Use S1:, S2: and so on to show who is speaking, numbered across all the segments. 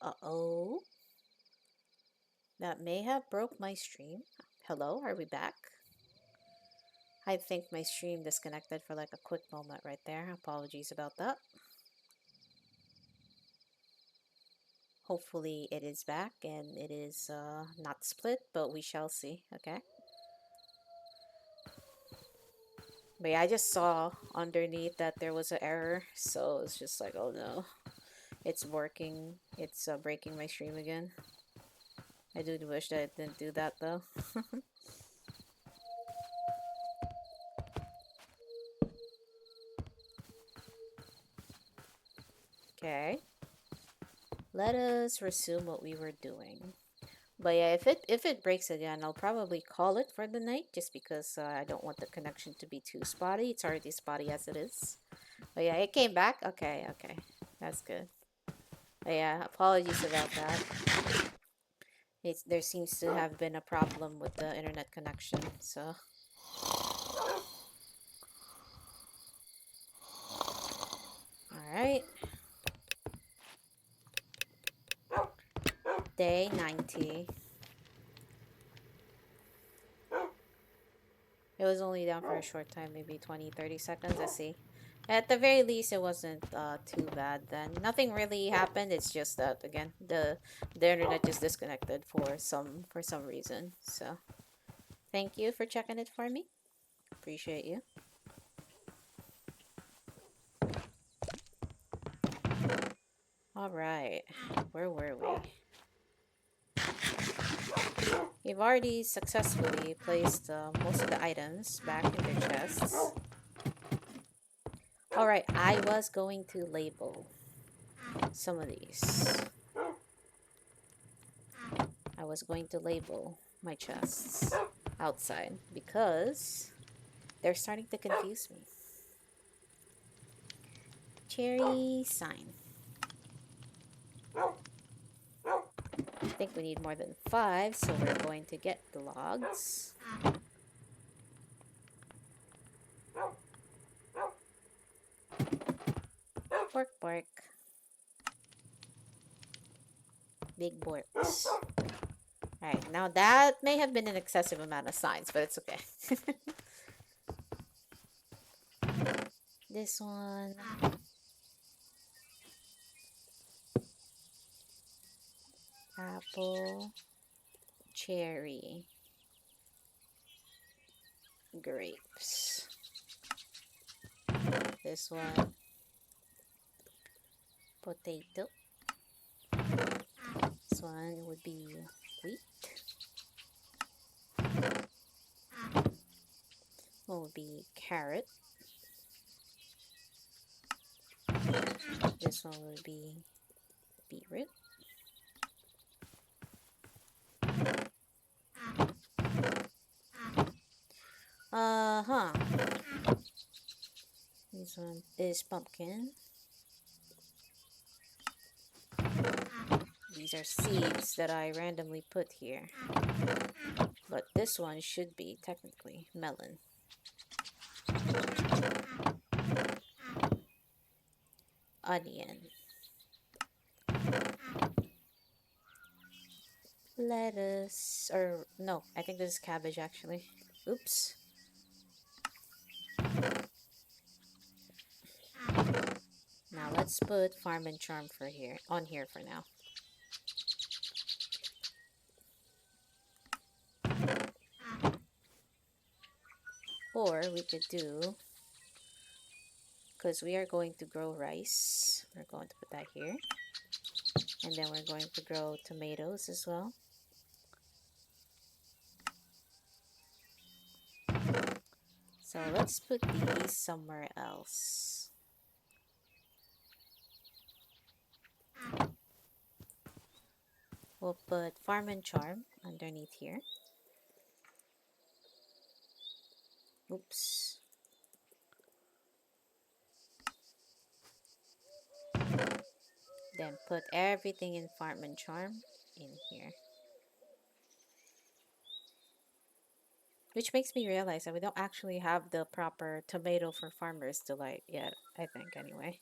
S1: Uh-oh. That may have broke my stream. Hello, are we back? I think my stream disconnected for like a quick moment right there. Apologies about that. Hopefully it is back and it is not split, but we shall see. Okay. But yeah, I just saw underneath that there was an error, so it's just like, oh no, it's working. It's breaking my stream again. I do wish that it didn't do that though. Okay, let us resume what we were doing. But yeah, if it breaks again, I'll probably call it for the night, just because I don't want the connection to be too spotty. It's already spotty as it is. But yeah, it came back. Okay, okay, that's good. But yeah, apologies about that. There seems to have been a problem with the internet connection, so. Alright. Day 90. It was only down for a short time, maybe 20, 30 seconds. Let's see. At the very least, it wasn't too bad then. Nothing really happened. It's just that, again, the internet just disconnected for some reason. So, thank you for checking it for me. Appreciate you. All right. Where were we? We've already successfully placed most of the items back in their chests. Alright, I was going to label some of these. I was going to label my chests outside because they're starting to confuse me. Cherry sign. I think we need more than 5, so we're going to get the logs. Bork bork. Big borks. Alright, now that may have been an excessive amount of signs, but it's okay. This one. Apple. Cherry. Grapes. This one. Potato. This one would be wheat. One would be carrot. This one would be beetroot. Uh-huh. This one is pumpkin. These are seeds that I randomly put here. But this one should be technically melon. Onion. Lettuce. Or, no, I think this is cabbage actually. Oops. Now let's put farm and charm for here on here for now. Or we could do, because we are going to grow rice, we're going to put that here. And then we're going to grow tomatoes as well. So let's put these somewhere else. We'll put farm and charm underneath here. Oops. Then put everything in farm and charm in here. Which makes me realize that we don't actually have the proper tomato for farmers delight yet, I think anyway.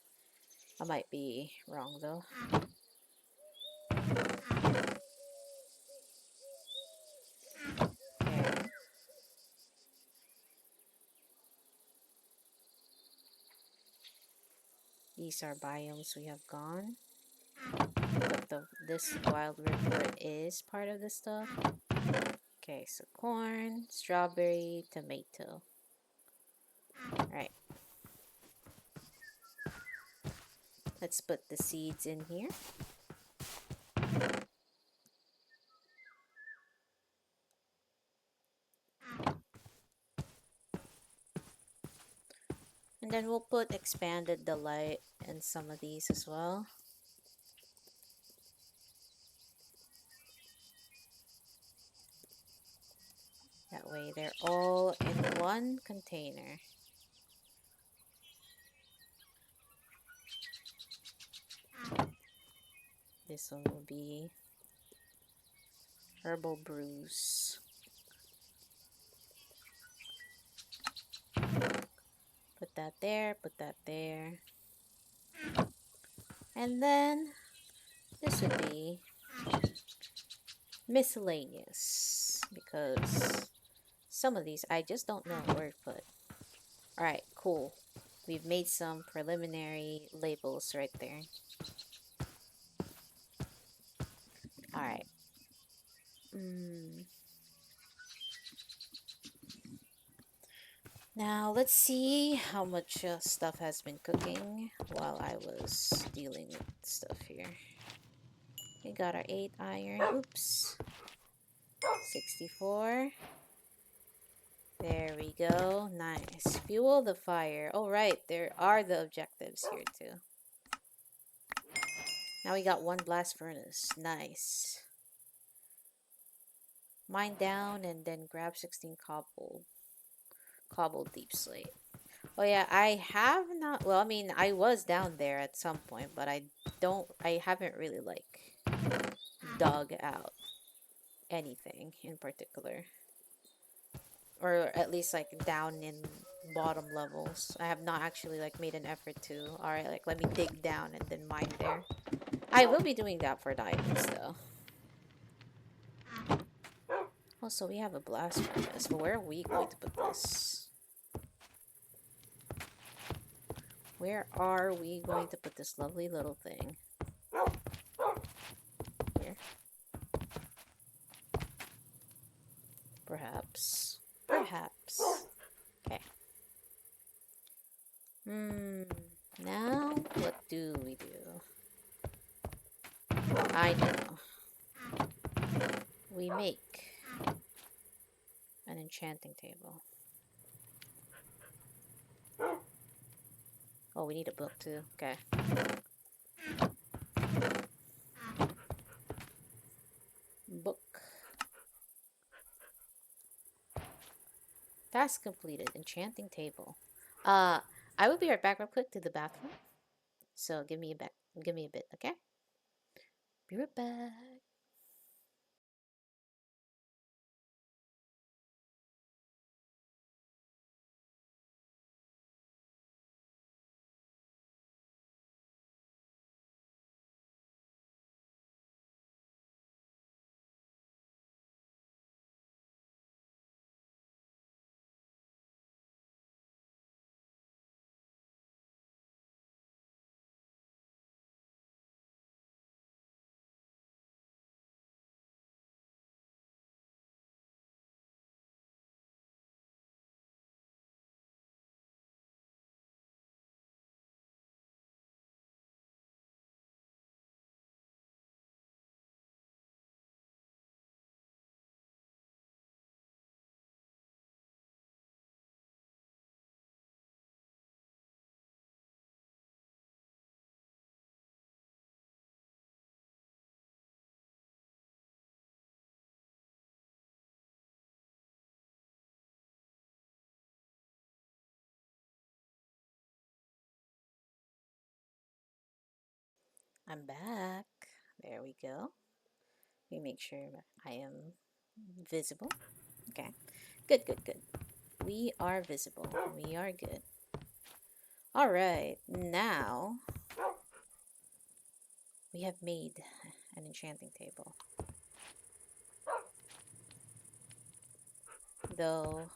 S1: I might be wrong though. Okay. These are biomes we have gone. But this wild river is part of the stuff. Okay, so corn, strawberry, tomato. Alright. Let's put the seeds in here. And then we'll put expanded delight in some of these as well. That way they're all in one container. This one will be herbal brews. Put that there, put that there. And then this would be miscellaneous because some of these I just don't know where to put. Alright, cool. We've made some preliminary labels right there. Alright. Now let's see how much stuff has been cooking while I was dealing with stuff here. We got our 8 iron. Oops. 64. There we go. Nice. Fuel the fire. Oh, right. There are the objectives here, too. Now we got 1 blast furnace. Nice. Mine down and then grab 16 cobbled deep slate. Oh, yeah. I have not... Well, I mean, I was down there at some point, but I haven't really, like, dug out anything in particular. Or at least like down in bottom levels. I have not actually like made an effort to. Alright, like let me dig down and then mine there. I will be doing that for diamonds though. Also, we have a blast furnace, but where are we going to put this? Where are we going to put this lovely little thing? Here. Perhaps. Perhaps. Okay. Now, what do we do? I know. We make an enchanting table. Oh, we need a book too. Okay. Book. Task completed. Enchanting table. I will be right back real quick to the bathroom. So give me a bit, okay? Be right back. I'm back. There we go. We make sure I am visible. Okay. Good, good, good. We are visible. We are good. Alright, now we have made an enchanting table. Though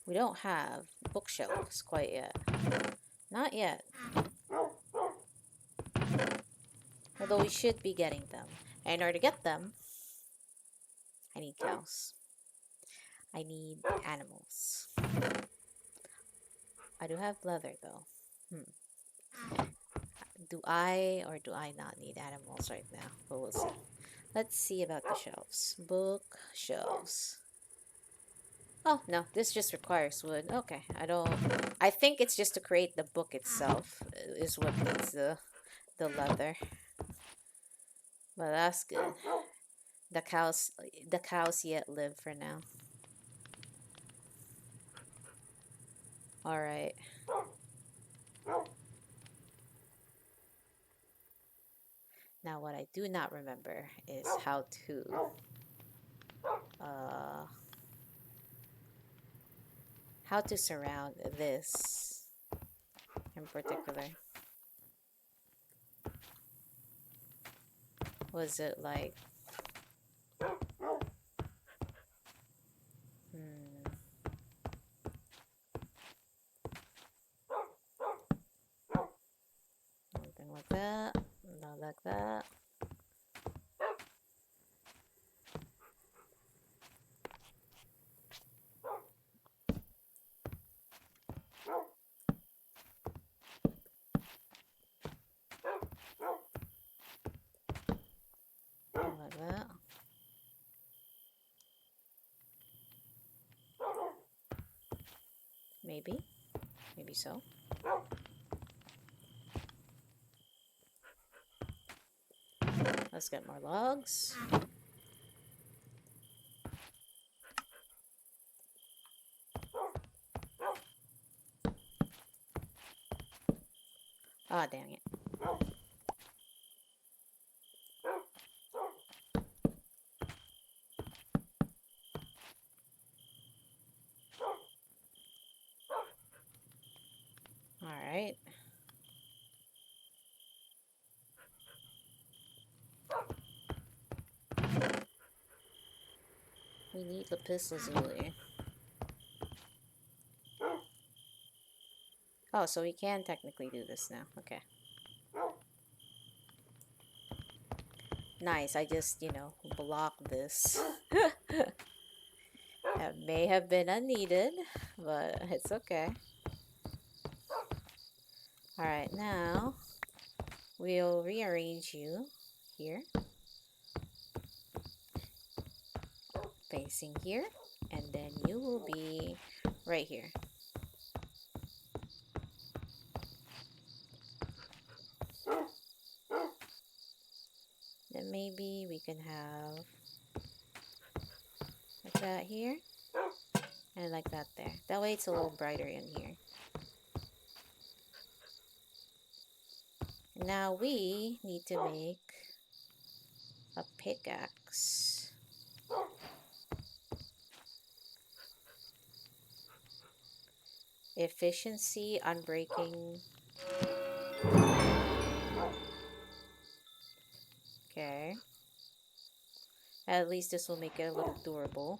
S1: we don't have bookshelves quite yet. Not yet. Although we should be getting them. And in order to get them, I need cows. I need animals. I do have leather though. Do I or do I not need animals right now? But we'll see. Let's see about the shelves. Bookshelves. Oh, no, this just requires wood. Okay, I think it's just to create the book itself is what needs the leather. But that's good. The cows yet live for now. All right. Now what I do not remember is uh how to surround this in particular. Was it like something like that? Not like that. Not like that. Maybe. Maybe so. Let's get more logs. Ah, dang it. Alright. We need lapis lazuli. Oh, so we can technically do this now. Okay. Nice. I just, block this. That may have been unneeded, but it's okay. Alright, now we'll rearrange you here. Facing here. And then you will be right here. Then maybe we can have like that here. And like that there. That way it's a little brighter in here. Now we need to make a pickaxe. Efficiency, unbreaking. Okay. At least this will make it a little durable.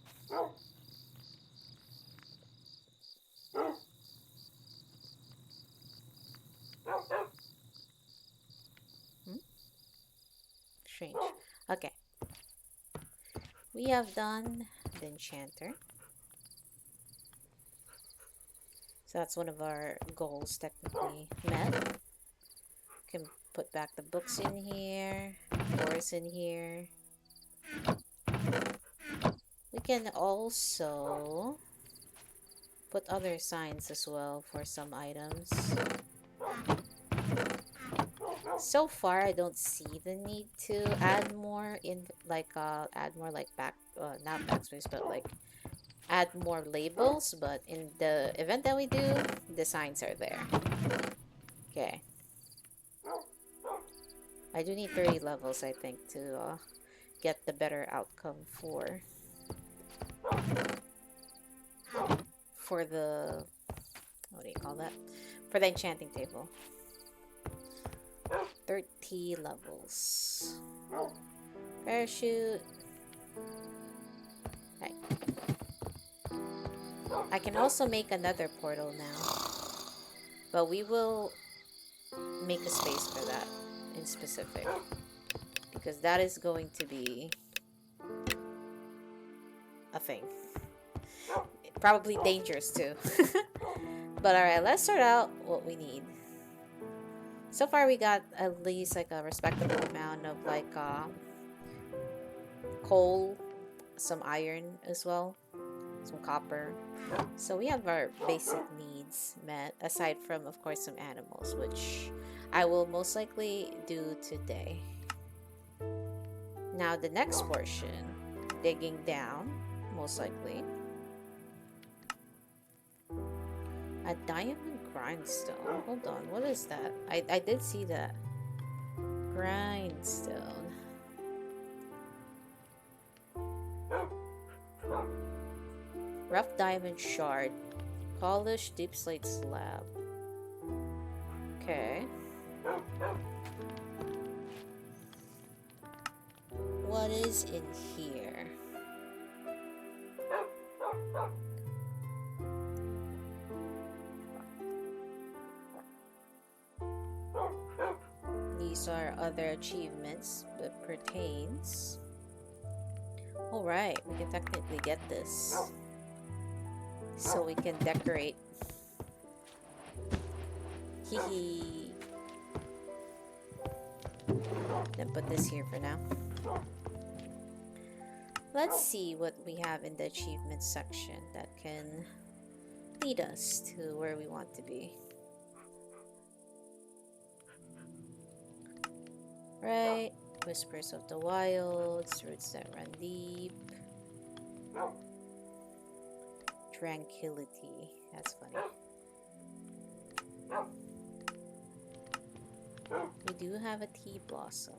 S1: Strange. Okay. We have done the enchanter. So that's one of our goals technically met. Can put back the books in here, doors in here. We can also put other signs as well for some items. So far, I don't see the need to add more not backspace, but like add more labels. But in the event that we do, the signs are there. Okay. I do need 30 levels, I think, to get the better outcome for the, what do you call that? For the enchanting table. 30 levels. Parachute. Right. I can also make another portal now, but we will make a space for that in specific, because that is going to be a thing. Probably dangerous too. But alright, let's sort out what we need. So far we got at least like a respectable amount of like coal, some iron as well, some copper. So we have our basic needs met, aside from of course some animals, which I will most likely do today. Now the next portion, digging down, most likely. A diamond grindstone. Hold on, what is that? I did see that. Grindstone. Rough diamond shard. Polished deep slate slab. Okay. What is in here? These are other achievements that pertains. Alright, we can technically get this. So we can decorate. Hehe. Then put this here for now. Let's see what we have in the achievements section that can lead us to where we want to be. Right, Whispers of the Wilds, Roots that run deep. Tranquility, that's funny. We do have a tea blossom.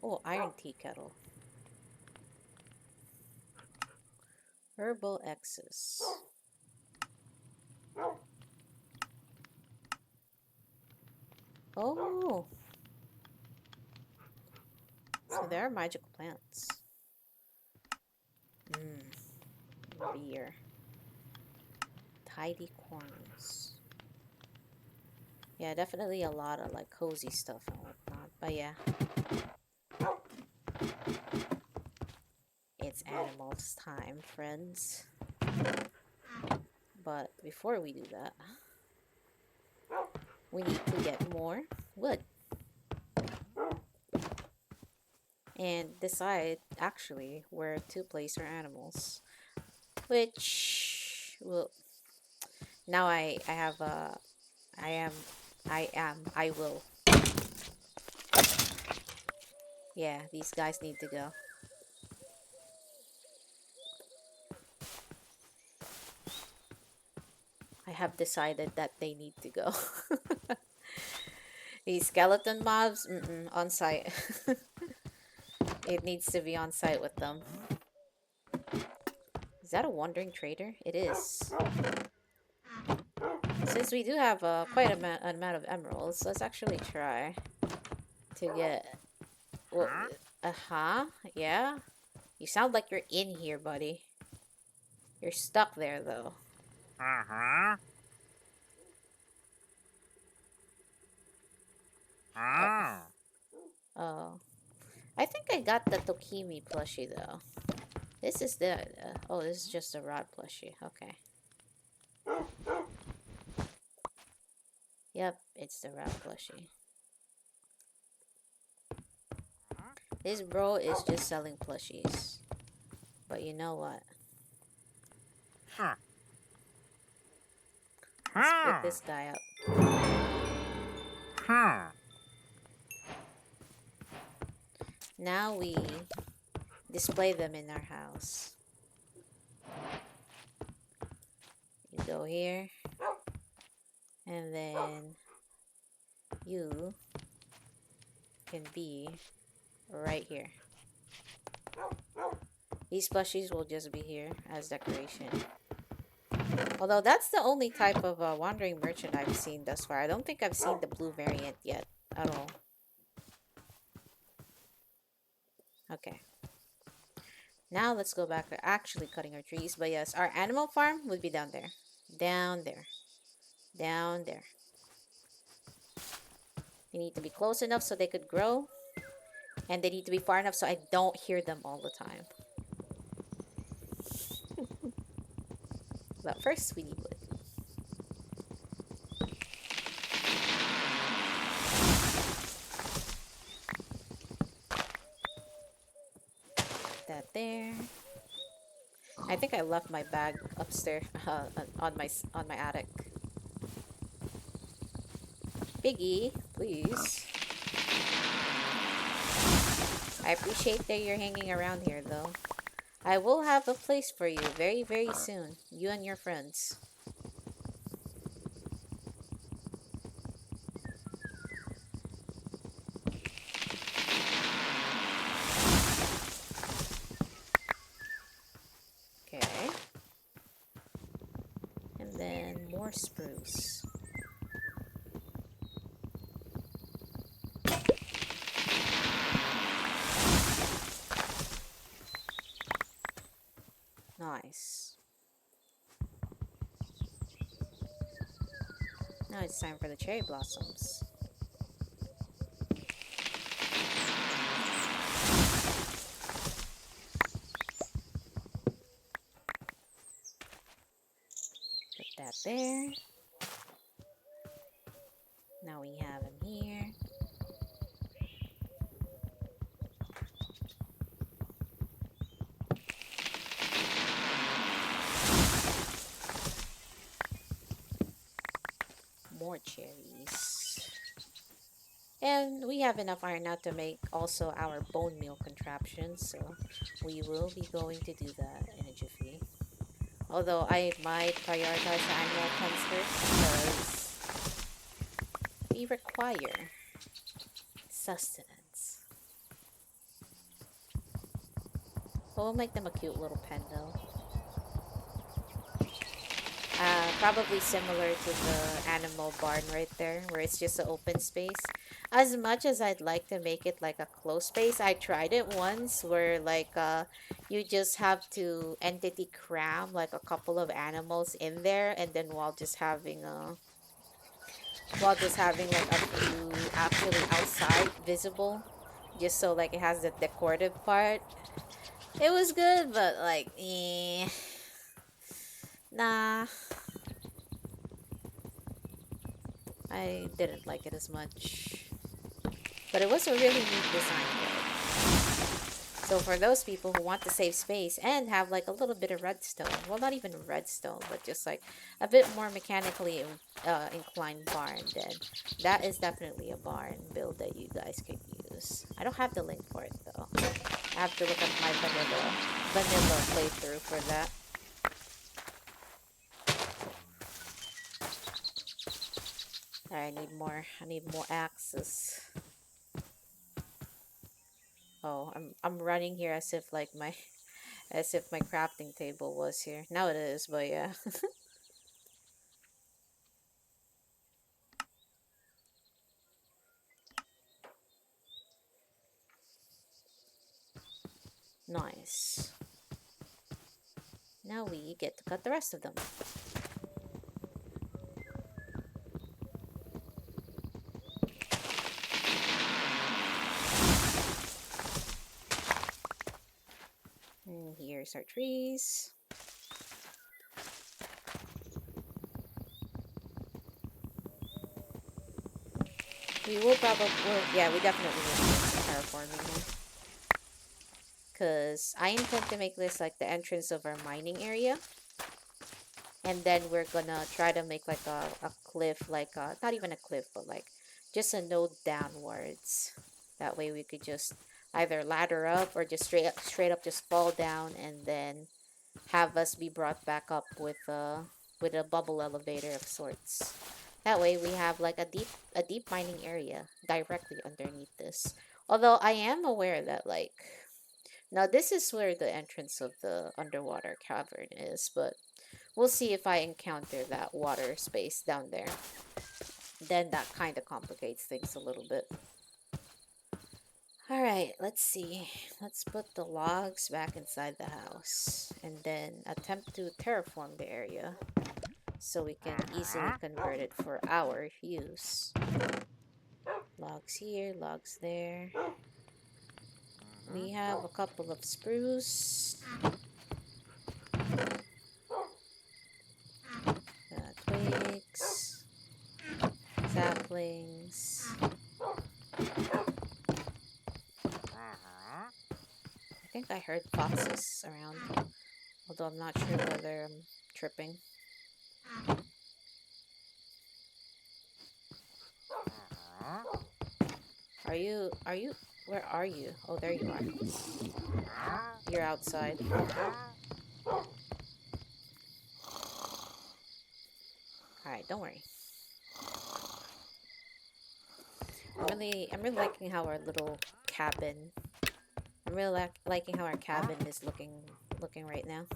S1: Oh, iron tea kettle. Herbal excess. Oh! So there are magical plants. Beer. Tidy corners. Yeah, definitely a lot of like cozy stuff and whatnot. But yeah. It's animals time, friends. But before we do that, we need to get more wood. And decide actually where to place our animals. Which will now I will. Yeah, these guys need to go. I have decided that they need to go. These skeleton mobs, on site. It needs to be on site with them. Is that a wandering trader? It is. Since we do have quite an amount of emeralds, let's actually try to get... Well, yeah? You sound like you're in here, buddy. You're stuck there, though. Oh. I think I got the Tokimi plushie, though. This is the... oh, this is just a rod plushie. Okay. Yep, it's the rod plushie. This bro is just selling plushies. But you know what? Let's split this guy up. Now we display them in our house. You go here. And then you can be right here. These plushies will just be here as decoration. Although that's the only type of wandering merchant I've seen thus far. I don't think I've seen the blue variant yet at all. Okay. Now let's go back to actually cutting our trees. But yes, our animal farm would be down there. Down there. Down there. They need to be close enough so they could grow. And they need to be far enough so I don't hear them all the time. But first, we need wood. That there. I think I left my bag upstairs on my attic. Biggie, please. I appreciate that you're hanging around here, though. I will have a place for you very, very soon. You and your friends. Okay. And then more spruce. Nice. Now it's time for the cherry blossoms. Put that there. Now we have them here. More cherries. And we have enough iron now to make also our bone meal contraption, so we will be going to do that in a jiffy. Although I might prioritize the animal cleanser because we require sustenance. But we'll make them a cute little pen though. Probably similar to the animal barn right there, where it's just an open space. As much as I'd like to make it like a closed space, I tried it once where like you just have to entity cram like a couple of animals in there, and then while just having like a few actually outside visible, just so like it has the decorative part. It was good, but like, nah, I didn't like it as much. But it was a really neat design though. So for those people who want to save space and have like a little bit of redstone, well, not even redstone, but just like a bit more mechanically inclined barn, then that is definitely a barn build that you guys could use. I don't have the link for it though. I have to look up my vanilla playthrough for that. Alright, I need more axes. Oh, I'm running here as if like my as if my crafting table was here. Now it is, but yeah. Nice. Now we get to cut the rest of them. And here's our trees. We will probably, well, yeah, we definitely will do some terraforming here. Because I intend to make this like the entrance of our mining area. And then we're gonna try to make like a cliff, like not even a cliff, but like just a node downwards. That way we could just either ladder up or just straight up just fall down and then have us be brought back up with a bubble elevator of sorts. That way we have like a deep mining area directly underneath this. Although I am aware that like now this is where the entrance of the underwater cavern is, but We'll see if I encounter that water space down there. Then that kind of complicates things a little bit. Alright, let's see. Let's put the logs back inside the house and then attempt to terraform the area so we can easily convert it for our use. Logs here, logs there. We have a couple of spruce. Twigs. Saplings. I think I heard foxes around, although I'm not sure whether I'm tripping. Where are you? Oh, there you are. You're outside. Alright, don't worry. I'm really liking how our little cabin. I'm really liking how our cabin is looking right now.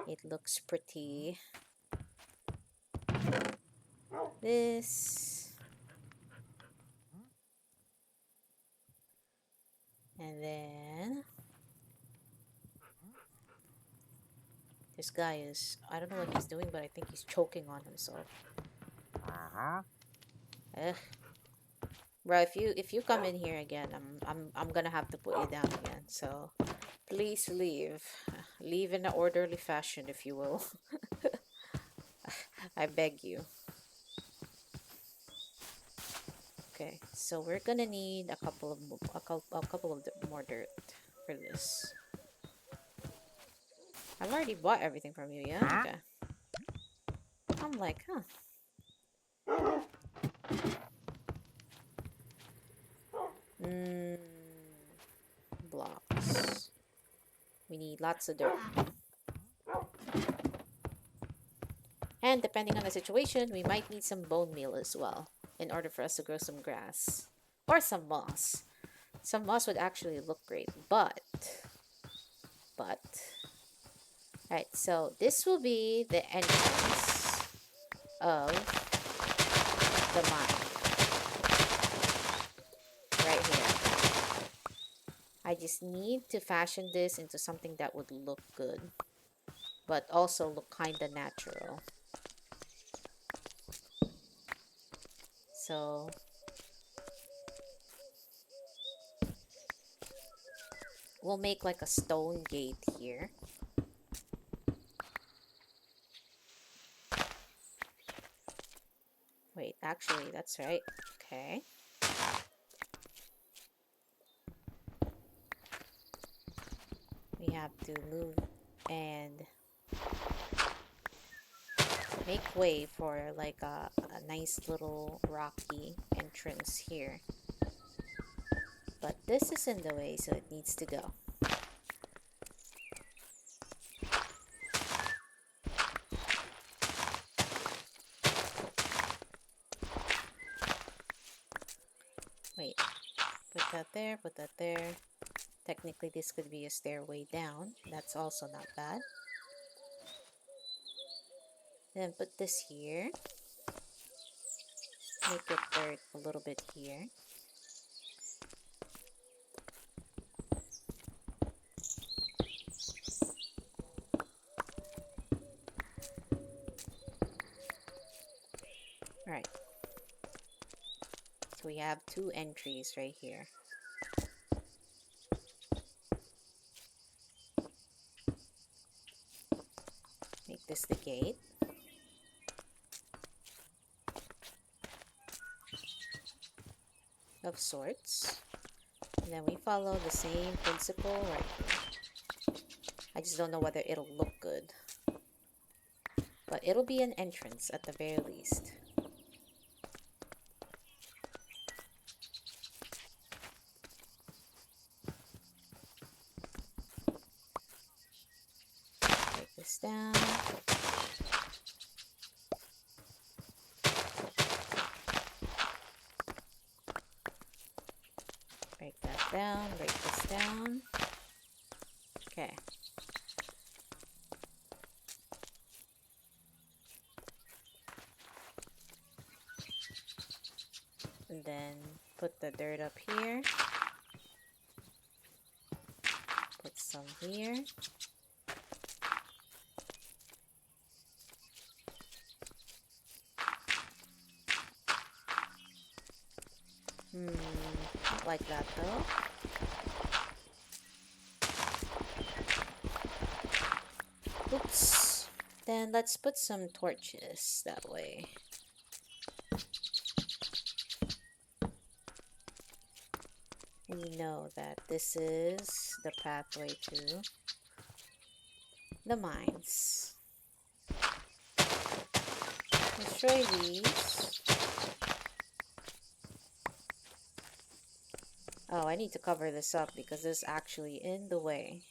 S1: It looks pretty. This. And then this guy is, I don't know what he's doing, but I think he's choking on himself. Ugh. Bro, if you come in here again, I'm gonna have to put you down again. So please leave. Leave in an orderly fashion, if you will. I beg you. Okay, so we're gonna need a couple of more dirt for this. I've already bought everything from you, yeah? Okay. I'm like, huh. Blocks. We need lots of dirt. And depending on the situation, we might need some bone meal as well in order for us to grow some grass. Or some moss. Some moss would actually look great, but... Alright, so this will be the entrance of the mine. Right here. I just need to fashion this into something that would look good, but also look kinda natural. So we'll make like a stone gate here. Wait, actually, that's right. Okay. We have to move and make way for like a nice little rocky entrance here. But this is in the way, so it needs to go. Wait, put that there, put that there. Technically, this could be a stairway down. That's also not bad. Then put this here. Make it dirt a little bit here. Alright. So we have two entries right here. Make this the gate. Of sorts. And then we follow the same principle right here. I just don't know whether it'll look good. But it'll be an entrance at the very least. Break this down. Break that down, break this down. Okay. And then put the dirt up here. Put some here. Not like that though. Oops. Then let's put some torches that way. We know that this is the pathway to the mines. Destroy these. Oh, I need to cover this up because this is actually in the way.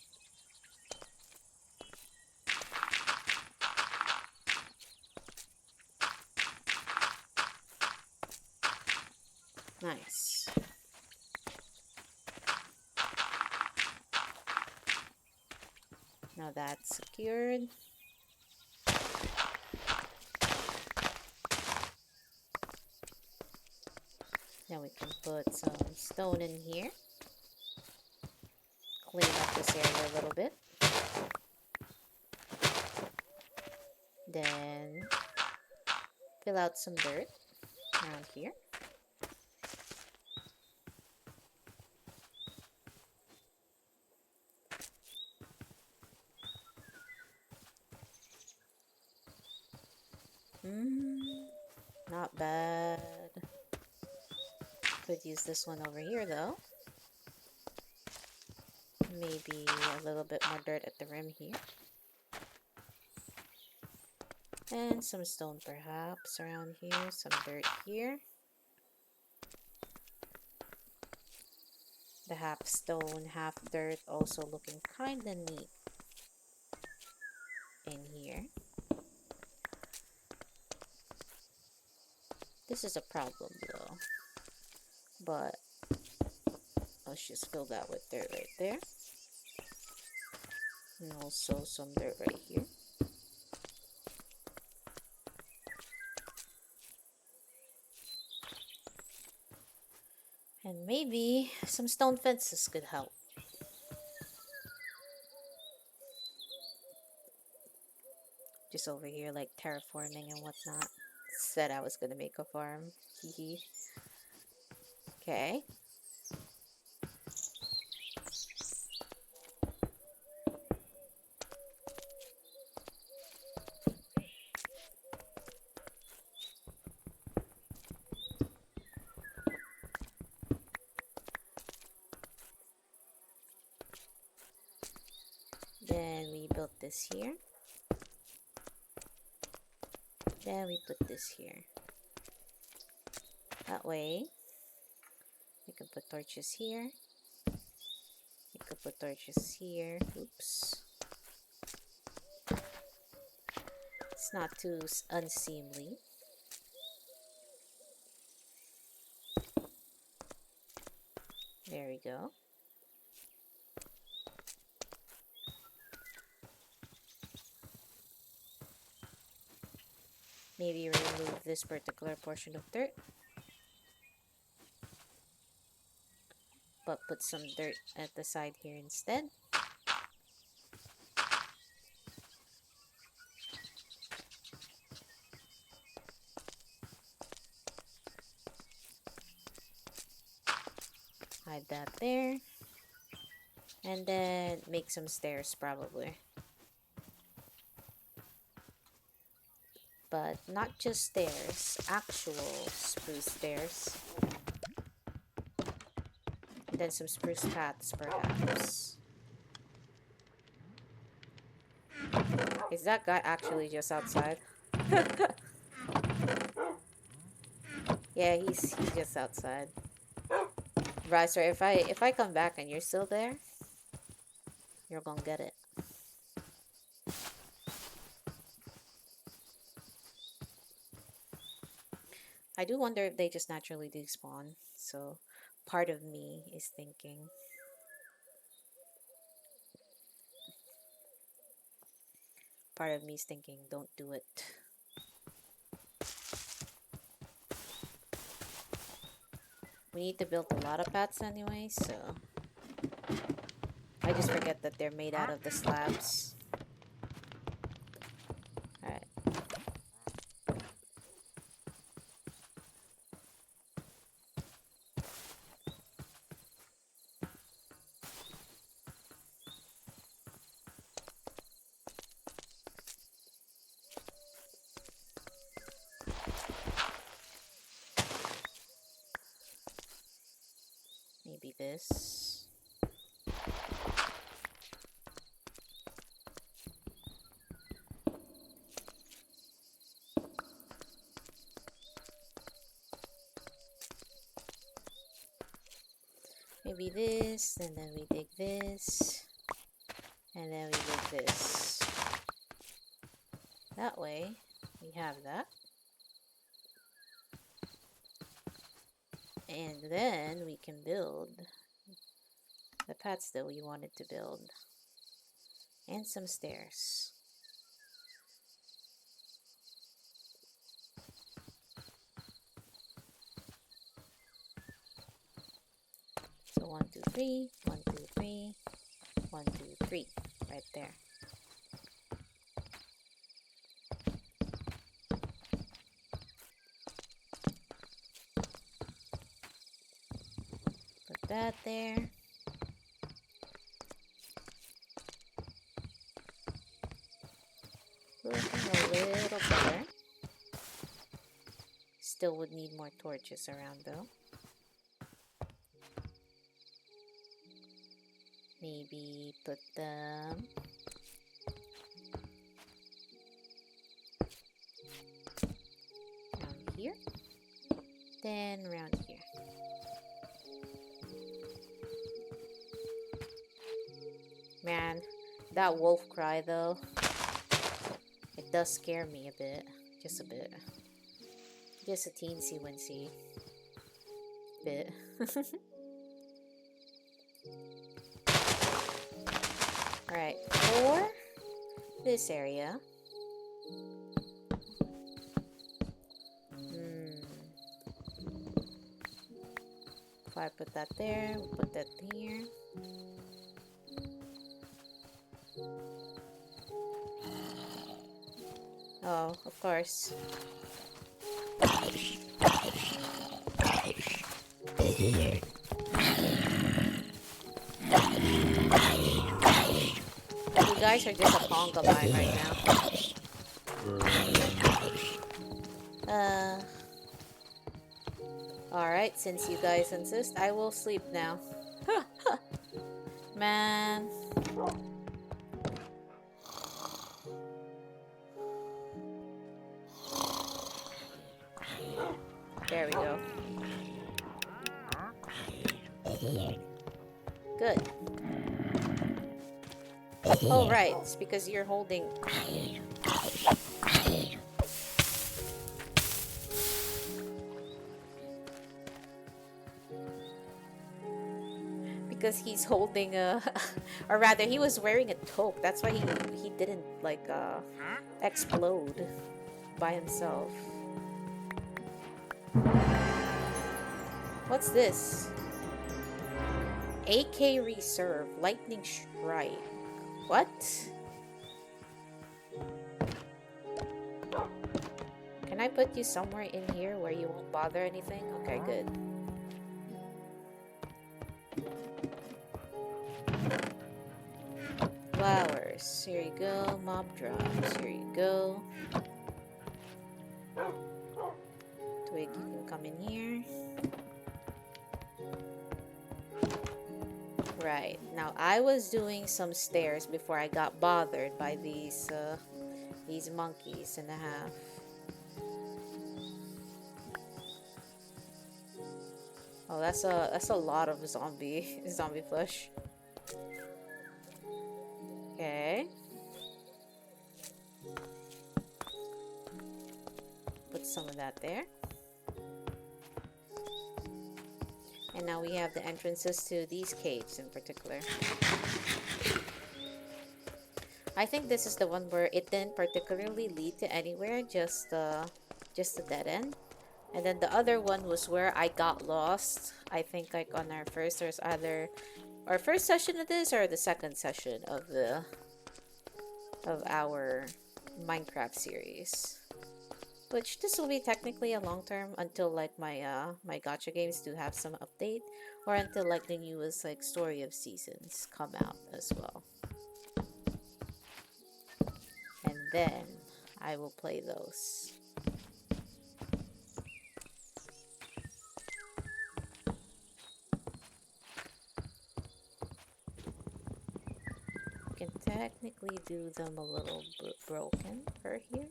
S1: Nice. Now that's secured. Now we can put some stone in here. Clean up this area a little bit. Then fill out some dirt around here. Not bad. Could use this one over here though. Maybe a little bit more dirt at the rim here. And some stone perhaps around here. Some dirt here. The half stone, half dirt also looking kinda neat in here. This is a problem though. But let's just fill that with dirt right there. And also some dirt right here. And maybe some stone fences could help. Just over here like terraforming and whatnot. Said I was gonna make a farm. Hehe. Okay. Then we built this here. Then we put this here. That way, we can put torches here. We could put torches here. Oops. It's not too unseemly. There we go. Maybe remove this particular portion of dirt. But put some dirt at the side here instead. Hide that there. And then make some stairs probably. But not just stairs, actual spruce stairs. And then some spruce paths perhaps. Is that guy actually just outside? Yeah, he's just outside. Riser, if I come back and you're still there, you're gonna get it. I do wonder if they just naturally despawn. So part of me is thinking. Part of me is thinking, don't do it. We need to build a lot of paths anyway, so I just forget that they're made out of the slabs. Alright. Maybe this. Maybe this, and then we dig this, and then we dig this. That way, we have that. And then we can build the paths that we wanted to build. And some stairs. So 1, 2, 3, 1, 2, 3, 1, 2, 3, right there. Put that there. Looking a little better. Still would need more torches around though. Maybe put them around here, then around here. Man, that wolf cry though, it does scare me a bit, just a bit. Just a teensy wincy bit. Alright, for this area. If I put that there, we'll put that here. Oh, of course. You guys are just a conga line right now. Alright, since you guys insist, I will sleep now. Man. There we go. Good. Oh, right. It's because you're holding... Because he's holding a... or rather, he was wearing a toque. That's why he didn't, like, explode by himself. What's this? AK Reserve. Lightning Strike. What? Can I put you somewhere in here where you won't bother anything? Okay, good. Flowers. Here you go. Mob drops. Here you go. Twig, you can come in here. Right. Now, I was doing some stairs before I got bothered by these monkeys and a half. Oh, that's a lot of zombie flesh. Okay. Put some of that there. And now we have the entrances to these caves in particular. I think this is the one where it didn't particularly lead to anywhere, just a dead end. And then the other one was where I got lost. I think like on our first, there's either our first session of this or the second session of our Minecraft series. Which this will be technically a long term until like my gacha games do have some update, or until like the newest like Story of Seasons come out as well. And then I will play those. You can technically do them a little broken for here.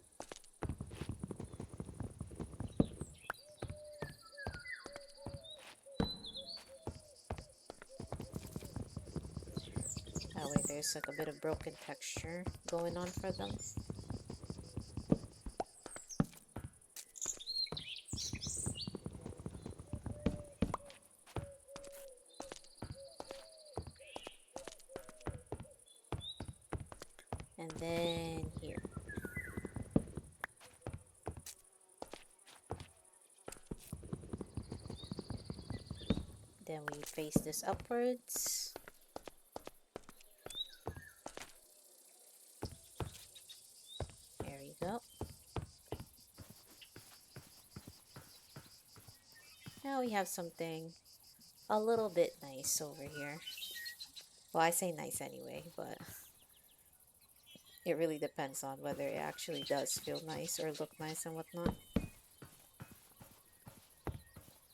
S1: That way there's like a bit of broken texture going on for them. And then here. Then we face this upwards. There we go. Now we have something a little bit nice over here. Well, I say nice anyway, but it really depends on whether it actually does feel nice or look nice and whatnot.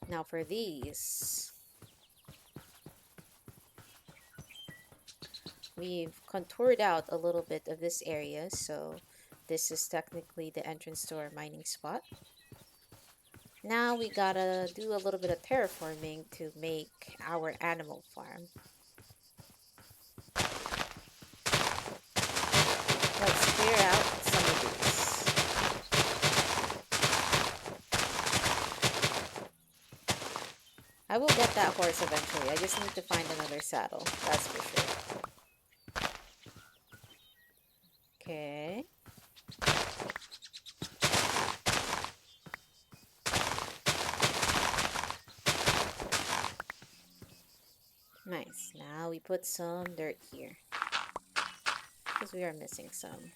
S1: Now for these, we've contoured out a little bit of this area, so this is technically the entrance to our mining spot. Now we gotta do a little bit of terraforming to make our animal farm. Let's clear out some of these. I will get that horse eventually. I just need to find another saddle, that's for sure. Okay. Nice. Now we put some dirt here, because we are missing some.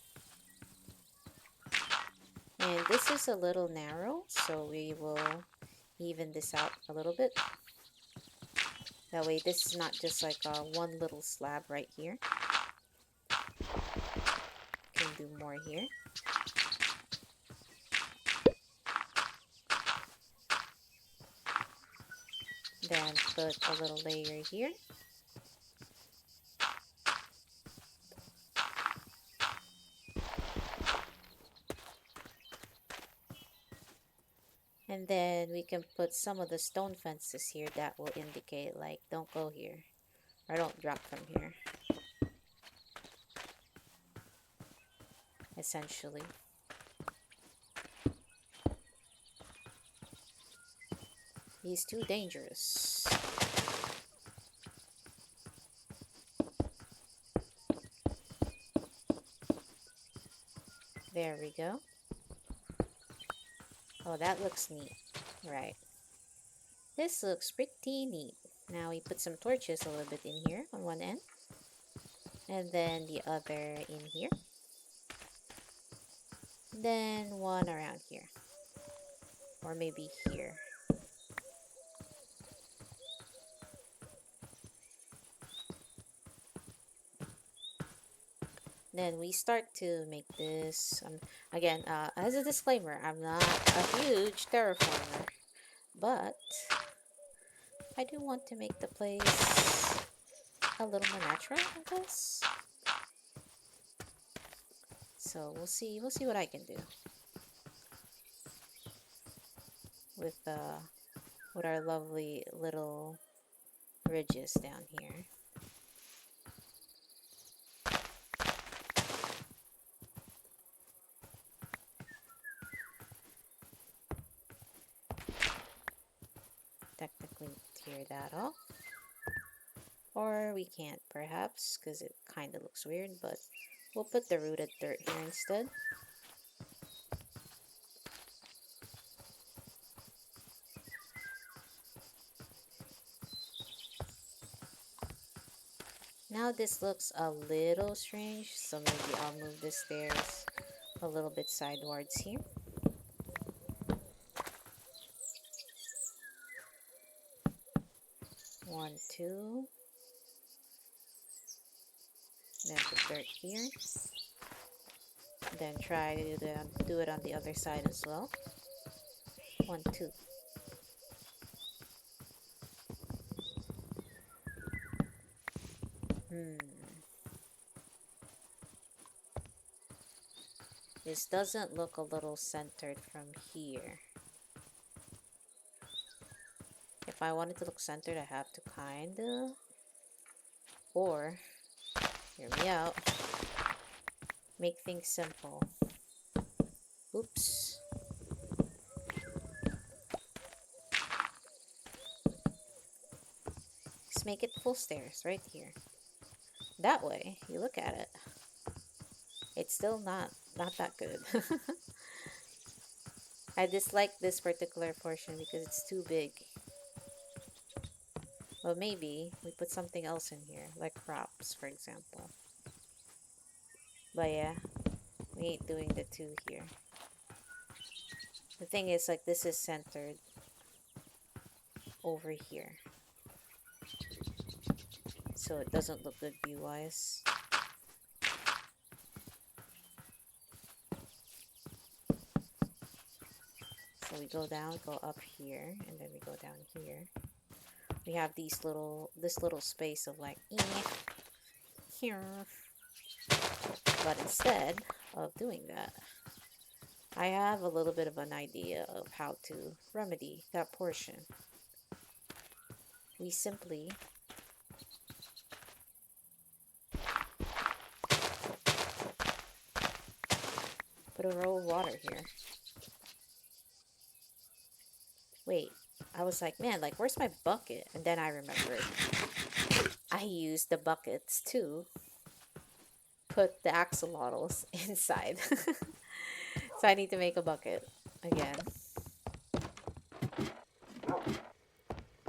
S1: And this is a little narrow, so we will even this out a little bit. That way this is not just like a one little slab right here. Can do more here. Then put a little layer here. And then we can put some of the stone fences here that will indicate like don't go here or don't drop from here. Essentially. He's too dangerous. There we go. Oh, that looks neat. Right. This looks pretty neat. Now we put some torches a little bit in here on one end. And then the other in here. Then one around here. Or maybe here. Then we start to make this. Again, as a disclaimer, I'm not a huge terraformer. But I do want to make the place a little more natural, I guess. So we'll see what I can do with our lovely little ridges down here. Technically tear that off. Or we can't, perhaps, because it kind of looks weird, but we'll put the rooted dirt here instead. Now this looks a little strange, so maybe I'll move the stairs a little bit sidewards here. One, two. Then put dirt here. Then try to do it on the other side as well. One, two. This doesn't look a little centered from here. If I want it to look centered, I have to kinda, or, hear me out, make things simple. Oops. Just make it full stairs right here. That way, you look at it. It's still not that good. I dislike this particular portion because it's too big. But maybe we put something else in here, like crops, for example. But yeah, we ain't doing the two here. The thing is, like, this is centered over here, so it doesn't look good view-wise. So we go down, go up here, and then we go down here. We have this little space of like here. But instead of doing that, I have a little bit of an idea of how to remedy that portion. We simply put a roll of water here. Wait, I was like, man, like, where's my bucket? And then I remembered I used the buckets to put the axolotls inside. So I need to make a bucket again.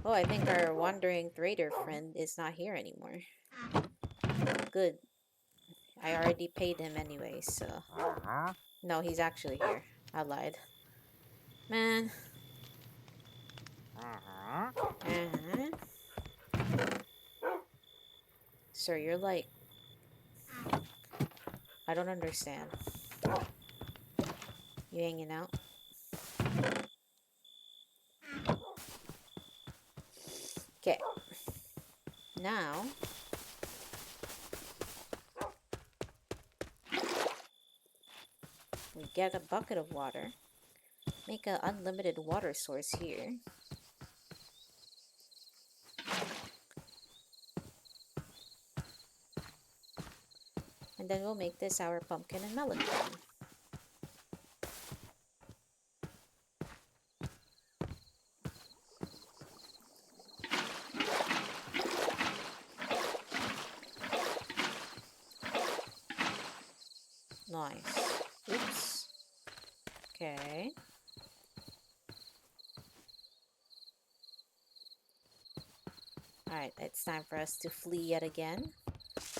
S1: Oh, I think our wandering trader friend is not here anymore. Good. I already paid him anyway, so... No, he's actually here. I lied. Man. Sir, you're like... I don't understand. You hanging out? Okay. Now... we get a bucket of water. Make an unlimited water source here. And then we'll make this our pumpkin and melon garden. Nice. Oops. Okay. Alright, it's time for us to flee yet again,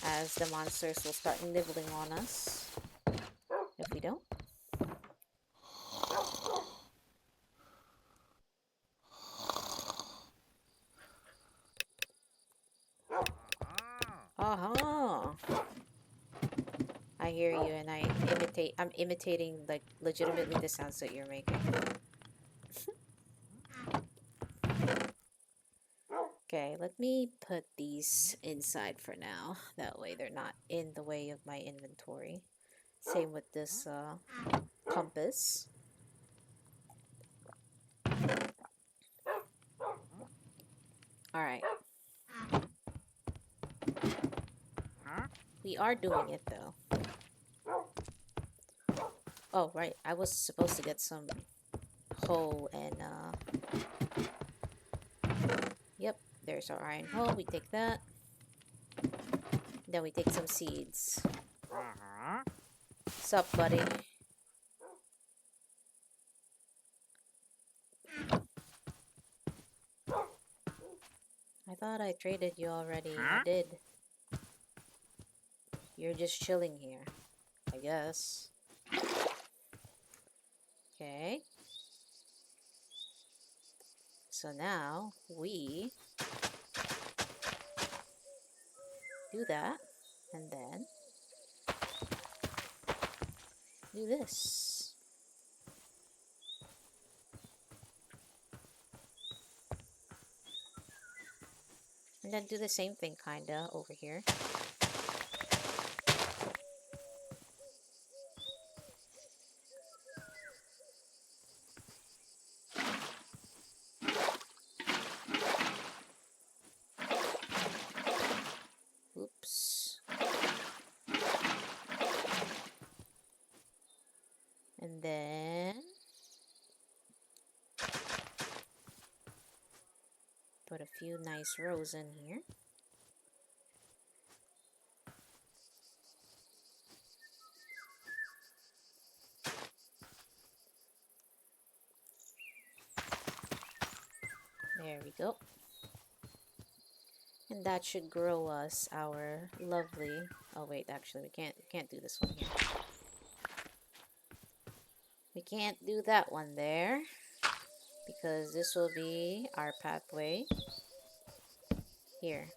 S1: as the monsters will start nibbling on us if we don't. Aha! I hear you, and I'm imitating, like, legitimately the sounds that you're making. Okay, let me put these inside for now. That way they're not in the way of my inventory. Same with this compass. Alright. We are doing it, though. Oh, right. I was supposed to get some hoe and, Yep, there's our iron hoe. We take that. Then we take some seeds. Sup, buddy? I thought I traded you already. I did. You're just chilling here, I guess. Okay. So now we do that and then do this. And then do the same thing kinda over here. Oops. And then put a few nice rows in here. There we go. And that should grow us our lovely... Oh wait, actually we can't do this one here. We can't do that one there because this will be our pathway here.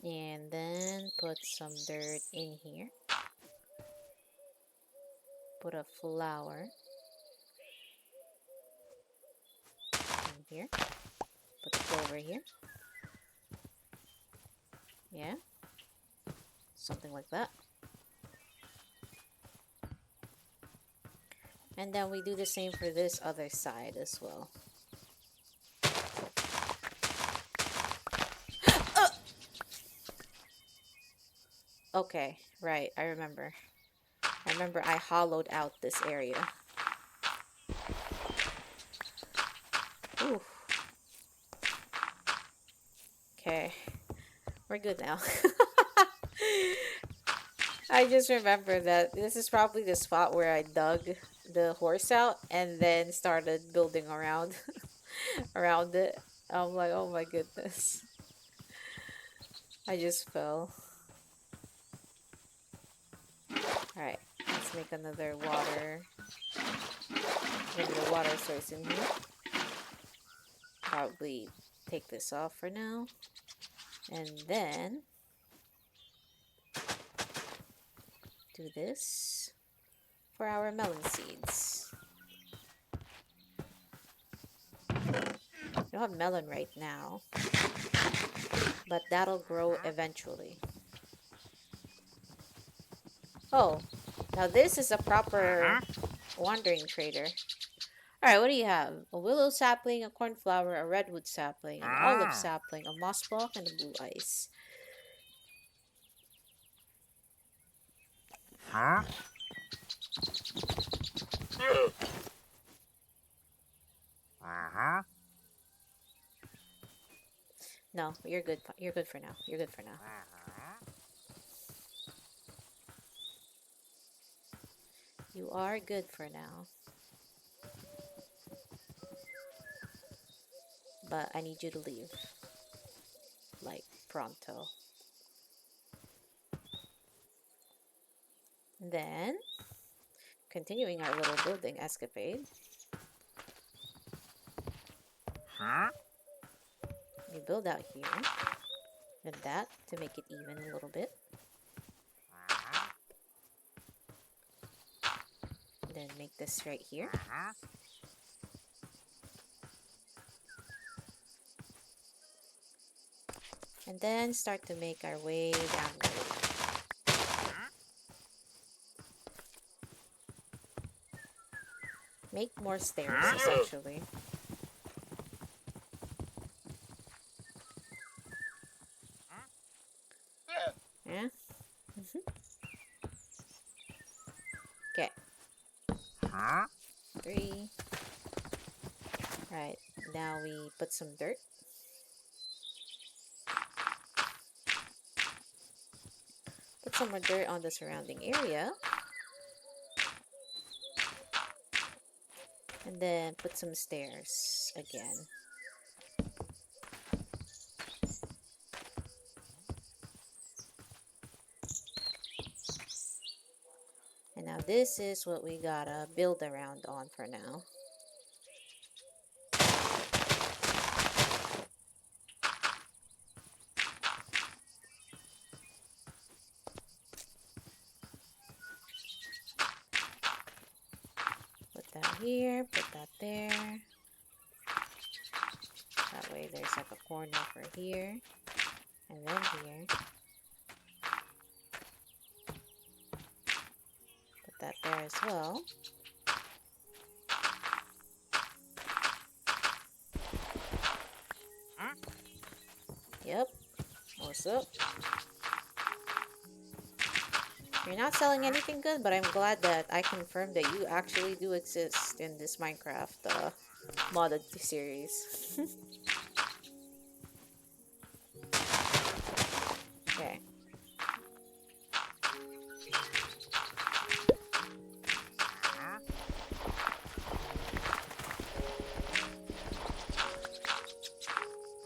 S1: And then put some dirt in here. Put a flower in here. Put the clover here. Yeah. Something like that. And then we do the same for this other side as well. Okay, right, I remember. I hollowed out this area. Ooh. Okay, we're good now. I just remember that this is probably the spot where I dug the horse out and then started building around around it. I'm like, oh my goodness. I just fell. Alright, let's make another water. Maybe the water source in here. Probably take this off for now. And then do this for our melon seeds. I don't have melon right now, but that'll grow eventually. Oh, now this is a proper wandering trader. Alright, what do you have? A willow sapling, a cornflower, a redwood sapling, an olive sapling, a moss block, and a blue ice. No, you're good. You're good for now. You're good for now. You are good for now. But I need you to leave. Like, pronto. Then, continuing our little building escapade. You build out here. And that to make it even a little bit. Then make this right here. And then start to make our way downward. Make more stairs, essentially. Yeah? Okay. 3. Right. Now we put some dirt. Put some more dirt on the surrounding area. And then put some stairs again. And now this is what we gotta build around on for now. Put that here, put that there. That way there's like a corner for here. And then here. Put that there as well. Yep. What's up? You're not selling anything good, but I'm glad that I confirmed that you actually do exist in this Minecraft modded series. Okay.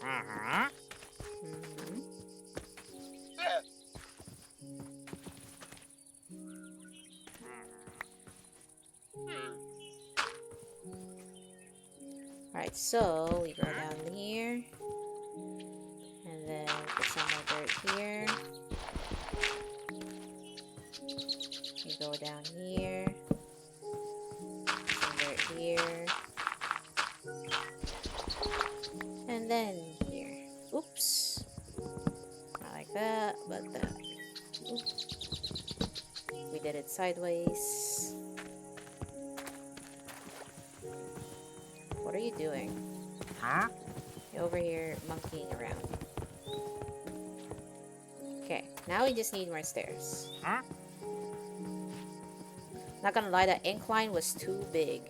S1: Mhm. Alright, so we go down here. And then put some more dirt here. We go down here. Some dirt here. And then here. Oops. Not like that, but that. Oops. We did it sideways. What are you doing?
S2: Huh?
S1: You're over here monkeying around. Okay, now we just need more stairs.
S2: Huh?
S1: Not gonna lie, that incline was too big.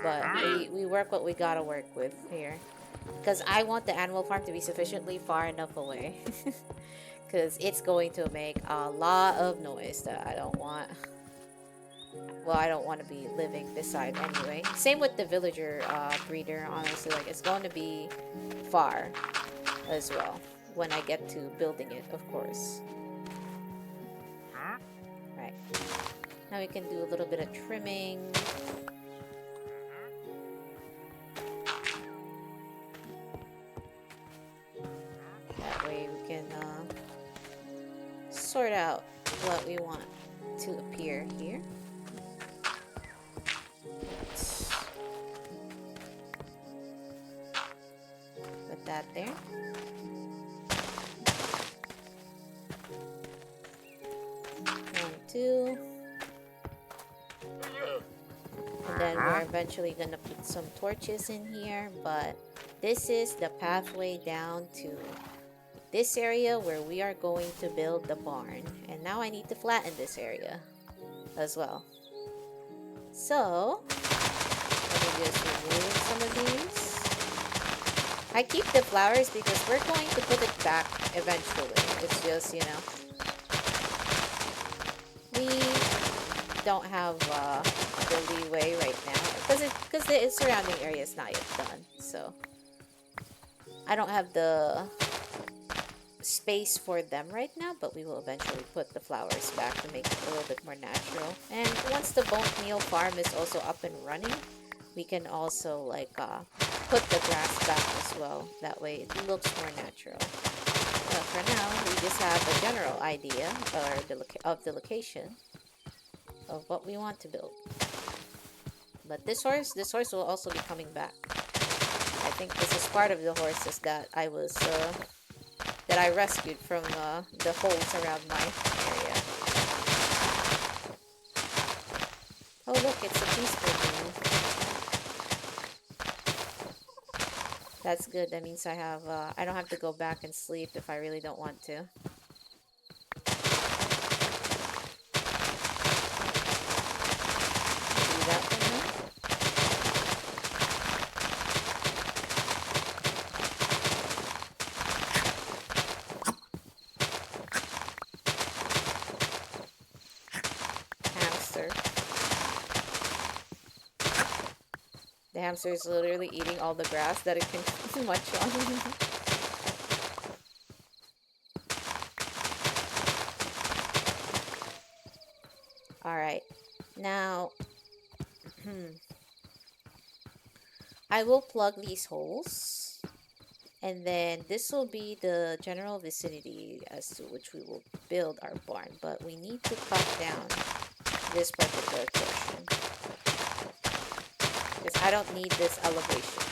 S1: But we work what we gotta work with here. Because I want the animal farm to be sufficiently far enough away. Because it's going to make a lot of noise that I don't want. Well, I don't want to be living beside anyway. Same with the villager breeder, honestly. Like, it's going to be far as well. When I get to building it, of course.
S2: Huh?
S1: Right. Now we can do a little bit of trimming. That way we can sort out what we want to appear here. Put that there. One, two. And then we're eventually gonna put some torches in here, but this is the pathway down to this area where we are going to build the barn. And now I need to flatten this area as well. So, let me just remove some of these. I keep the flowers because we're going to put it back eventually. It's just, you know, we don't have the leeway right now because the surrounding area is not yet done. So, I don't have the space for them right now, but we will eventually put the flowers back to make it a little bit more natural. And once the bone meal farm is also up and running, we can also like put the grass back as well. That way it looks more natural. But for now, we just have a general idea of the location of what we want to build. But this horse will also be coming back. I think this is part of the horses that I was that I rescued from the holes around my area. Oh look, it's a peaceful moon. That's good. That means I don't have to go back and sleep if I really don't want to. Do that for now. Hamster. The hamster is literally eating all the grass that it can munch on. Alright. Now, I will plug these holes. And then this will be the general vicinity as to which we will build our barn. But we need to cut down this particular portion, because I don't need this elevation.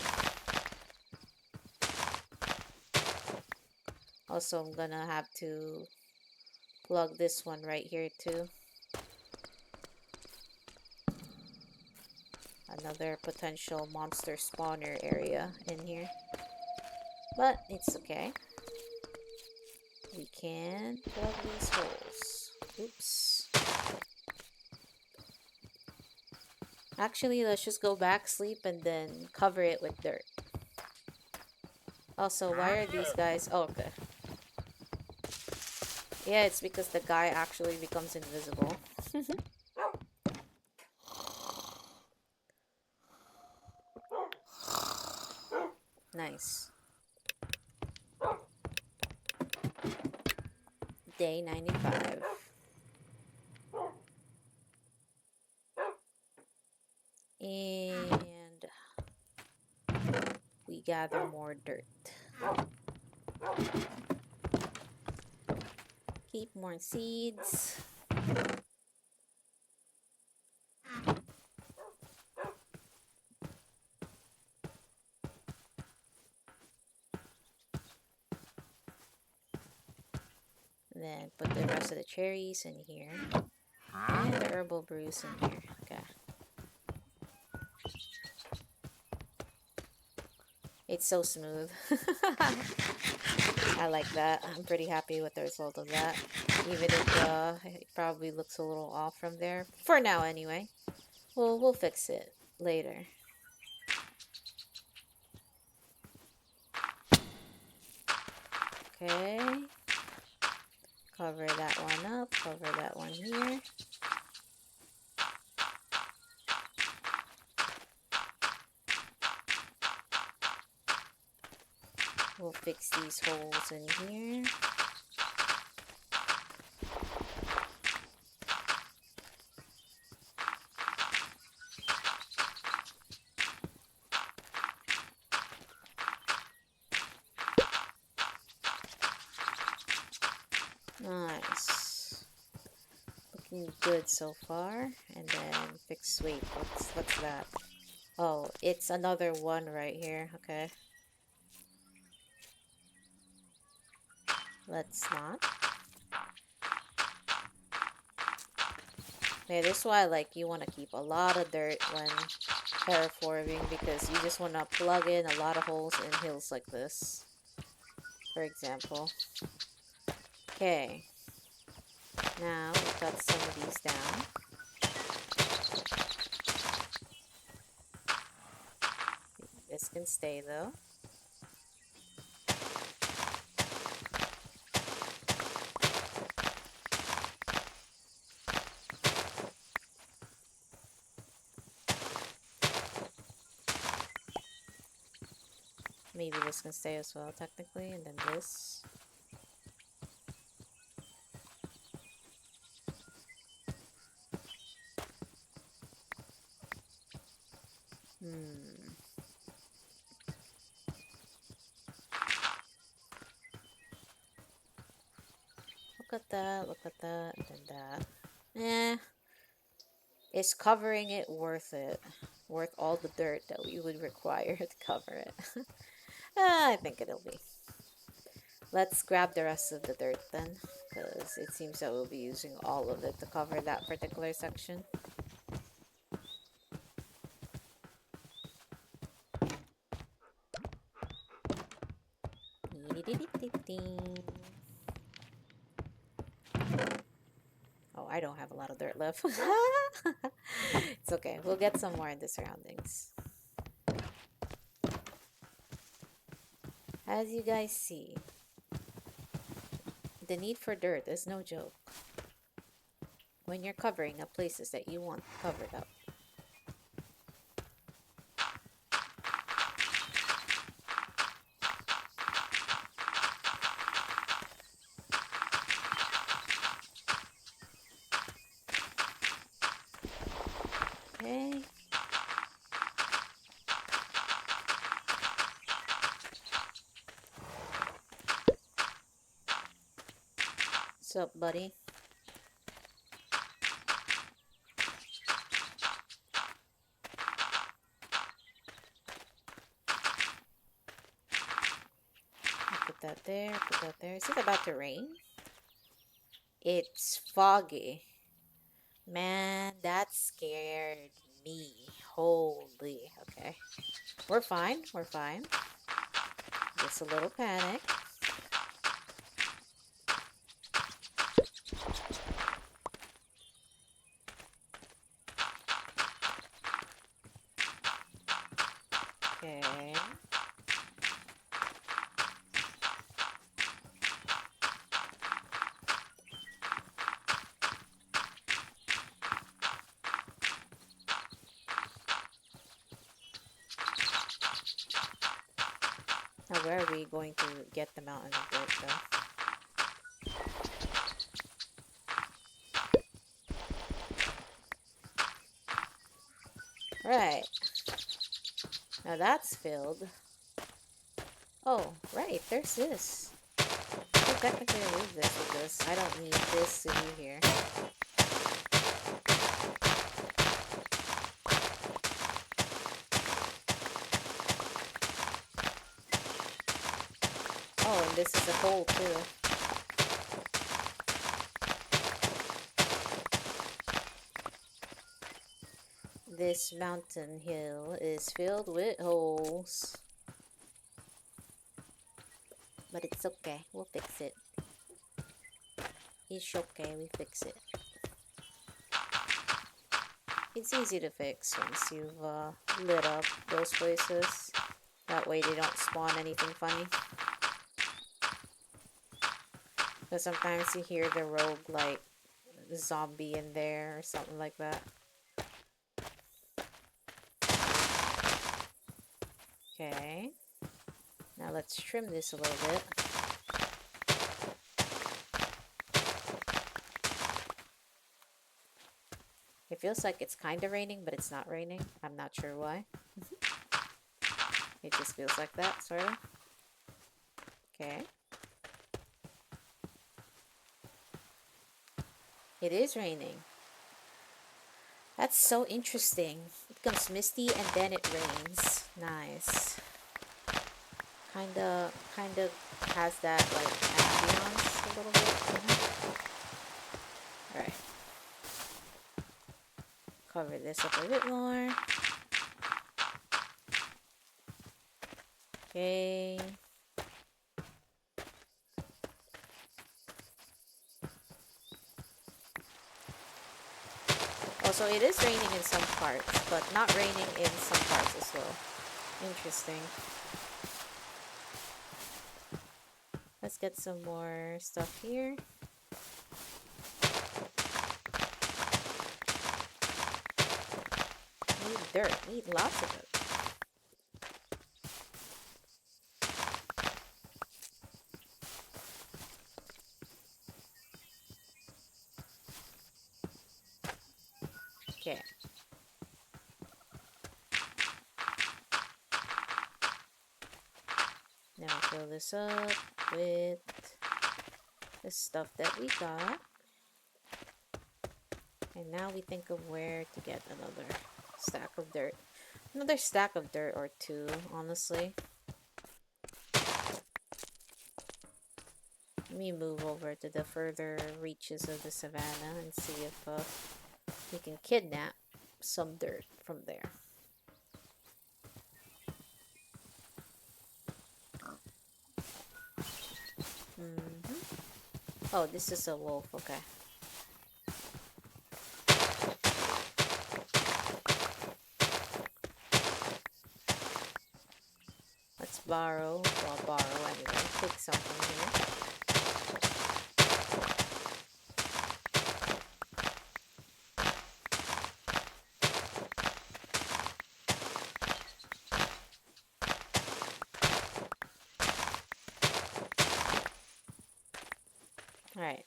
S1: Also, I'm gonna have to plug this one right here too. Another potential monster spawner area in here. But it's okay. We can plug these holes. Oops. Actually, let's just go back, sleep, and then cover it with dirt. Also, why are these guys... Oh, okay. Yeah, it's because the guy actually becomes invisible. Nice. Day 95. And we gather more dirt. Keep more seeds. And then put the rest of the cherries in here. And the herbal brews in here. Okay. It's so smooth. I like that. I'm pretty happy with the result of that. Even if it probably looks a little off from there. For now, anyway. We'll fix it later. Okay. Cover that one up. Cover that one here. We'll fix these holes in here. Nice. Looking good so far. And then fix... Wait, what's that? Oh, it's another one right here. Okay. Let's not. Yeah, this is why you want to keep a lot of dirt when terraforming, because you just want to plug in a lot of holes in hills like this, for example. Okay. Now we've got some of these down. This can stay though. Maybe this can stay as well, technically, and then this. Look at that, and then that. Eh. Is covering it worth it? Worth all the dirt that we would require to cover it? I think it'll be. Let's grab the rest of the dirt then, because it seems that we'll be using all of it to cover that particular section. Oh, I don't have a lot of dirt left. It's okay. We'll get some more in the surroundings. As you guys see, the need for dirt is no joke when you're covering up places that you want covered up. What's up, buddy? Put that there, put that there. Is it about to rain? It's foggy. Man, that scared me. Holy. Okay. We're fine. We're fine. Just a little panic. Okay. Now, where are we going to get the mountain of dirt, though? Right. Now that's filled. Oh, right. There's this. I can technically remove this because I don't need this to be here. Oh, and this is a hole too. This mountain hill is filled with holes. But it's okay. We'll fix it. It's okay. We fix it. It's easy to fix once you've lit up those places. That way they don't spawn anything funny. Because sometimes you hear the rogue, like, zombie in there or something like that. Okay. Now let's trim this a little bit. It feels like it's kind of raining, but it's not raining. I'm not sure why. It just feels like that, sort of. Okay. It is raining. That's so interesting. It becomes misty and then it rains. Nice. Kinda has that like ambiance a little bit. Alright. Cover this up a bit more. Okay. Also, it is raining in some parts, but not raining in some parts as well. Interesting. Let's get some more stuff here. Need dirt. Need lots of it. Okay. Now fill this up with the stuff that we got. And now we think of where to get another stack of dirt. Another stack of dirt or two, honestly. Let me move over to the further reaches of the savannah and see if we can kidnap some dirt from there. Oh, this is a wolf. Okay. Let's borrow. Well, borrow anyway. Take something here. Alright.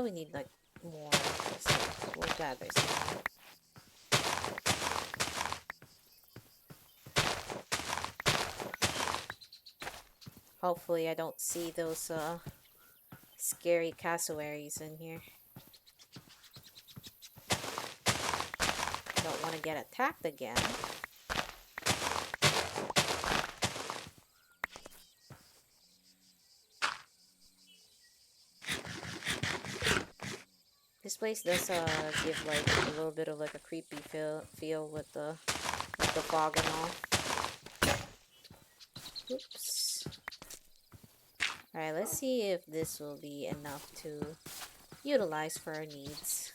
S1: We need like more. So we'll gather some. Hopefully I don't see those scary cassowaries in here. Don't want to get attacked again. This place does give like a little bit of like a creepy feel with the fog and all. Oops. Alright, let's see if this will be enough to utilize for our needs.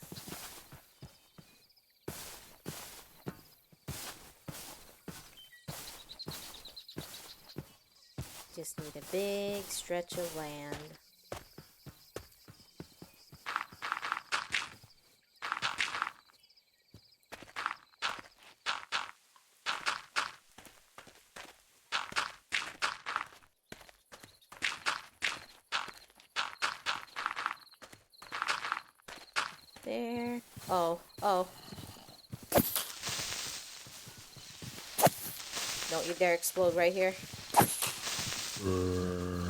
S1: Just need a big stretch of land. There. Oh, oh. Don't you dare explode right here. Ooh.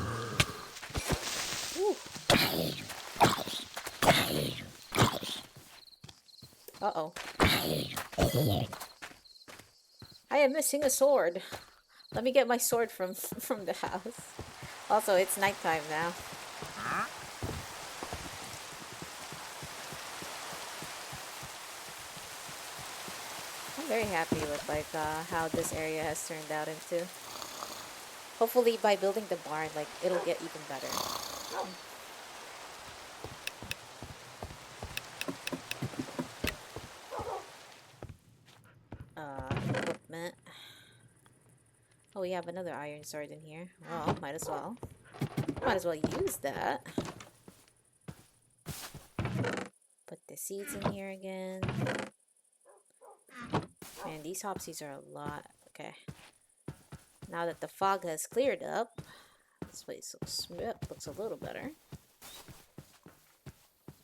S1: Uh-oh. I am missing a sword. Let me get my sword from from the house. Also, it's nighttime now.
S2: Huh?
S1: I'm very happy with like how this area has turned out into. Hopefully by building the barn, like it'll get even better. Equipment. Oh, we have another iron sword in here. Well, might as well. Might as well use that. Put the seeds in here again. Man, these hopsies are a lot. Okay. Now that the fog has cleared up, this place looks a little better.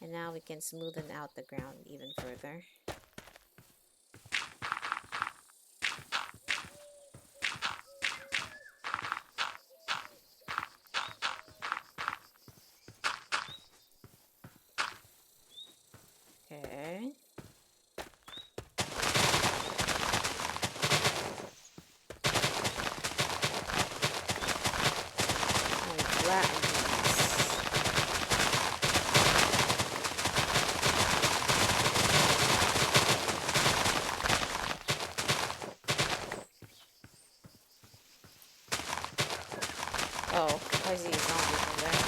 S1: And now we can smoothen out the ground even further. Okay. Now we flatten these. Oh, I see a zombie from there.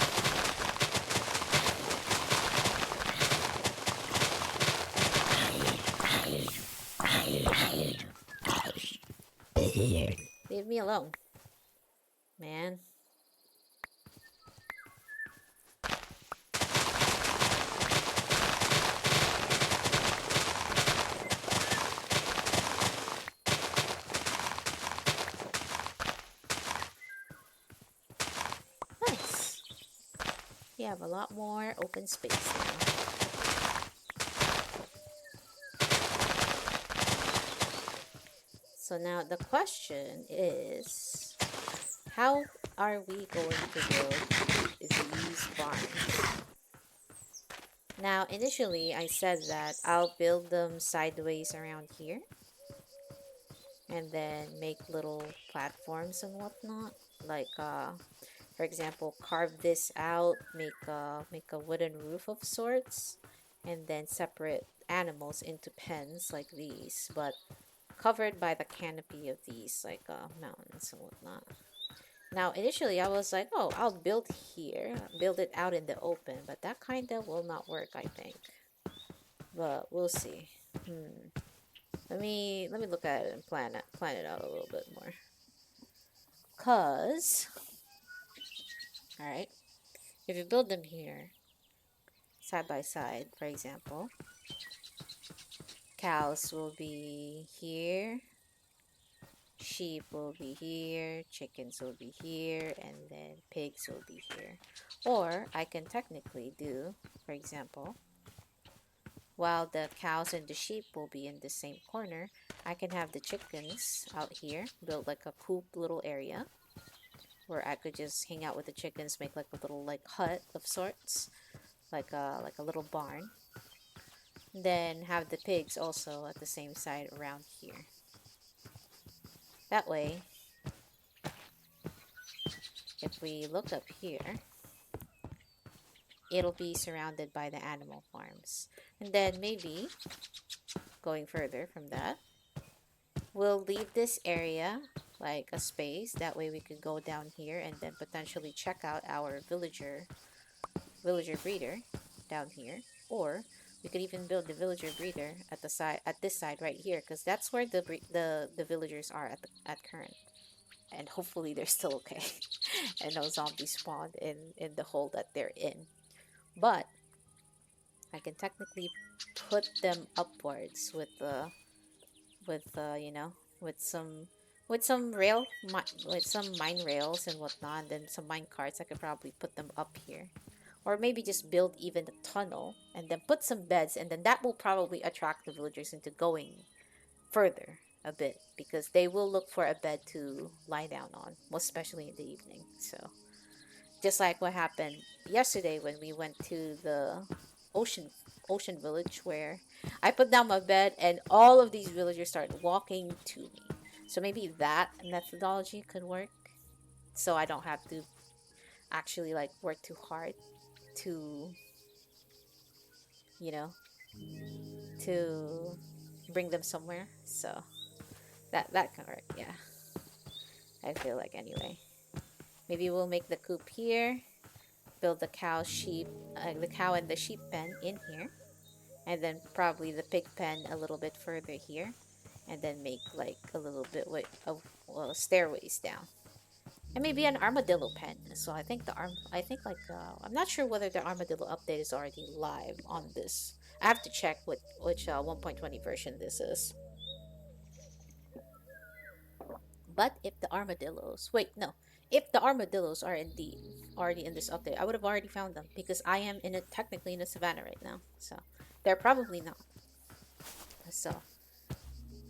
S1: Leave me alone, man. Nice. We have a lot more open space now. So now the question is, how are we going to build these barns? Now, initially, I said that I'll build them sideways around here and then make little platforms and whatnot. Like, for example, carve this out, make a wooden roof of sorts, and then separate animals into pens like these, but covered by the canopy of these, like mountains and whatnot. Now, initially, I was like, oh, I'll build here, build it out in the open, but that kind of will not work, I think. But we'll see. Let me look at it and plan it out a little bit more. Cause, all right, if you build them here, side by side, for example, cows will be here, sheep will be here, chickens will be here, and then pigs will be here. Or I can technically do, for example, while the cows and the sheep will be in the same corner, I can have the chickens out here, build like a coop little area. where I could just hang out with the chickens, make like a little like hut of sorts, like a little barn. Then have the pigs also at the same side around here. That way, if we look up here, it'll be surrounded by the animal farms. And then maybe going further from that, we'll leave this area like a space. That way we could go down here and then potentially check out our villager breeder down here. Or we could even build the villager breeder at the side at this side right here, because that's where the villagers are at current. And hopefully they're still okay. And no zombies spawned in the hole that they're in. But I can technically put them upwards with you know, with some with some mine rails and whatnot, and then some mine carts. I could probably put them up here, or maybe just build even a tunnel and then put some beds, and then that will probably attract the villagers into going further a bit, because they will look for a bed to lie down on, most especially in the evening. So just like what happened yesterday when we went to the ocean ocean village, where I put down my bed and all of these villagers started walking to me. So maybe that methodology could work. So I don't have to actually like work too hard to, you know, to bring them somewhere. So that can work. Yeah. I feel like anyway. Maybe we'll make the coop here, build the cow and the sheep pen in here, and then probably the pig pen a little bit further here, and then make like a little bit of stairways down, and maybe an armadillo pen. So I think like I'm not sure whether the armadillo update is already live on this. I have to check which 1.20 version this is. But if the armadillos, wait, no, if the armadillos are indeed already in this update, I would have already found them, because I am in a technically in a savannah right now. So they're probably not. So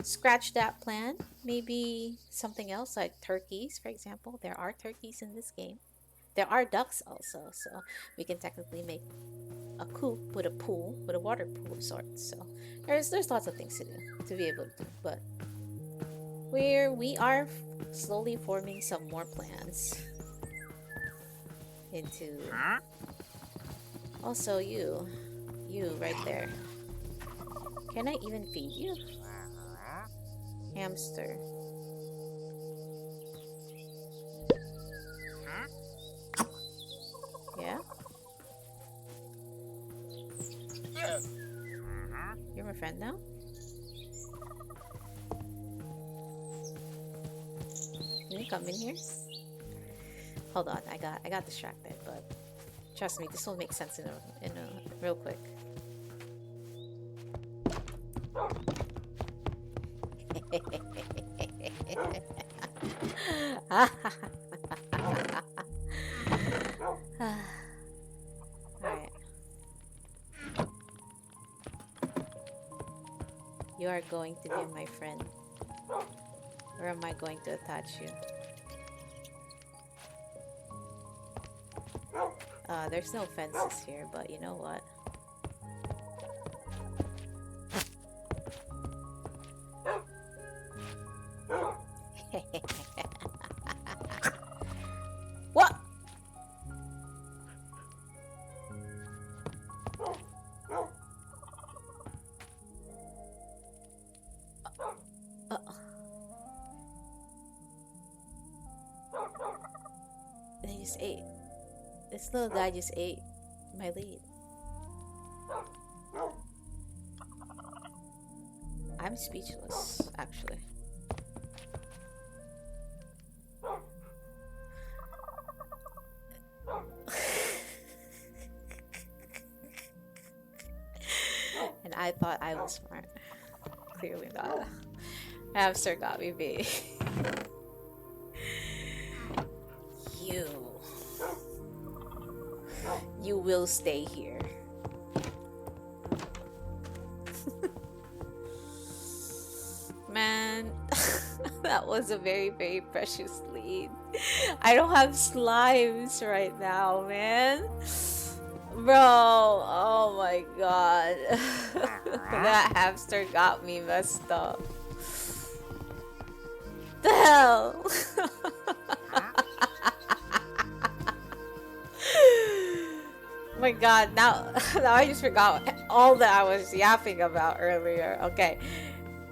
S1: scratch that plan. Maybe something else like turkeys, for example. There are turkeys in this game. There are ducks also, so we can technically make a coop with a pool, with a water pool of sorts. So there's lots of things to do to be able to do, but we are slowly forming some more plans into.
S2: Huh?
S1: Also, you right there. Can I even feed you? Hamster.
S2: Huh?
S1: Yeah?
S2: Uh-huh.
S1: You're my friend now? Can you come in here? Hold on, I got distracted, but trust me, this will make sense in a real quick. Alright. You are going to be my friend. Or am I going to attach you? There's no fences here, but you know what? What? Uh, they just ate. This little guy just ate my lead. I'm speechless, actually. And I thought I was smart. Clearly not. Hamster got me beat. You. You will stay here. Man, that was a very, very precious lead. eat. I don't have slimes right now, man. Bro, oh my god. That hamster got me messed up. The hell? My god, now now I just forgot all that I was yapping about earlier. Okay.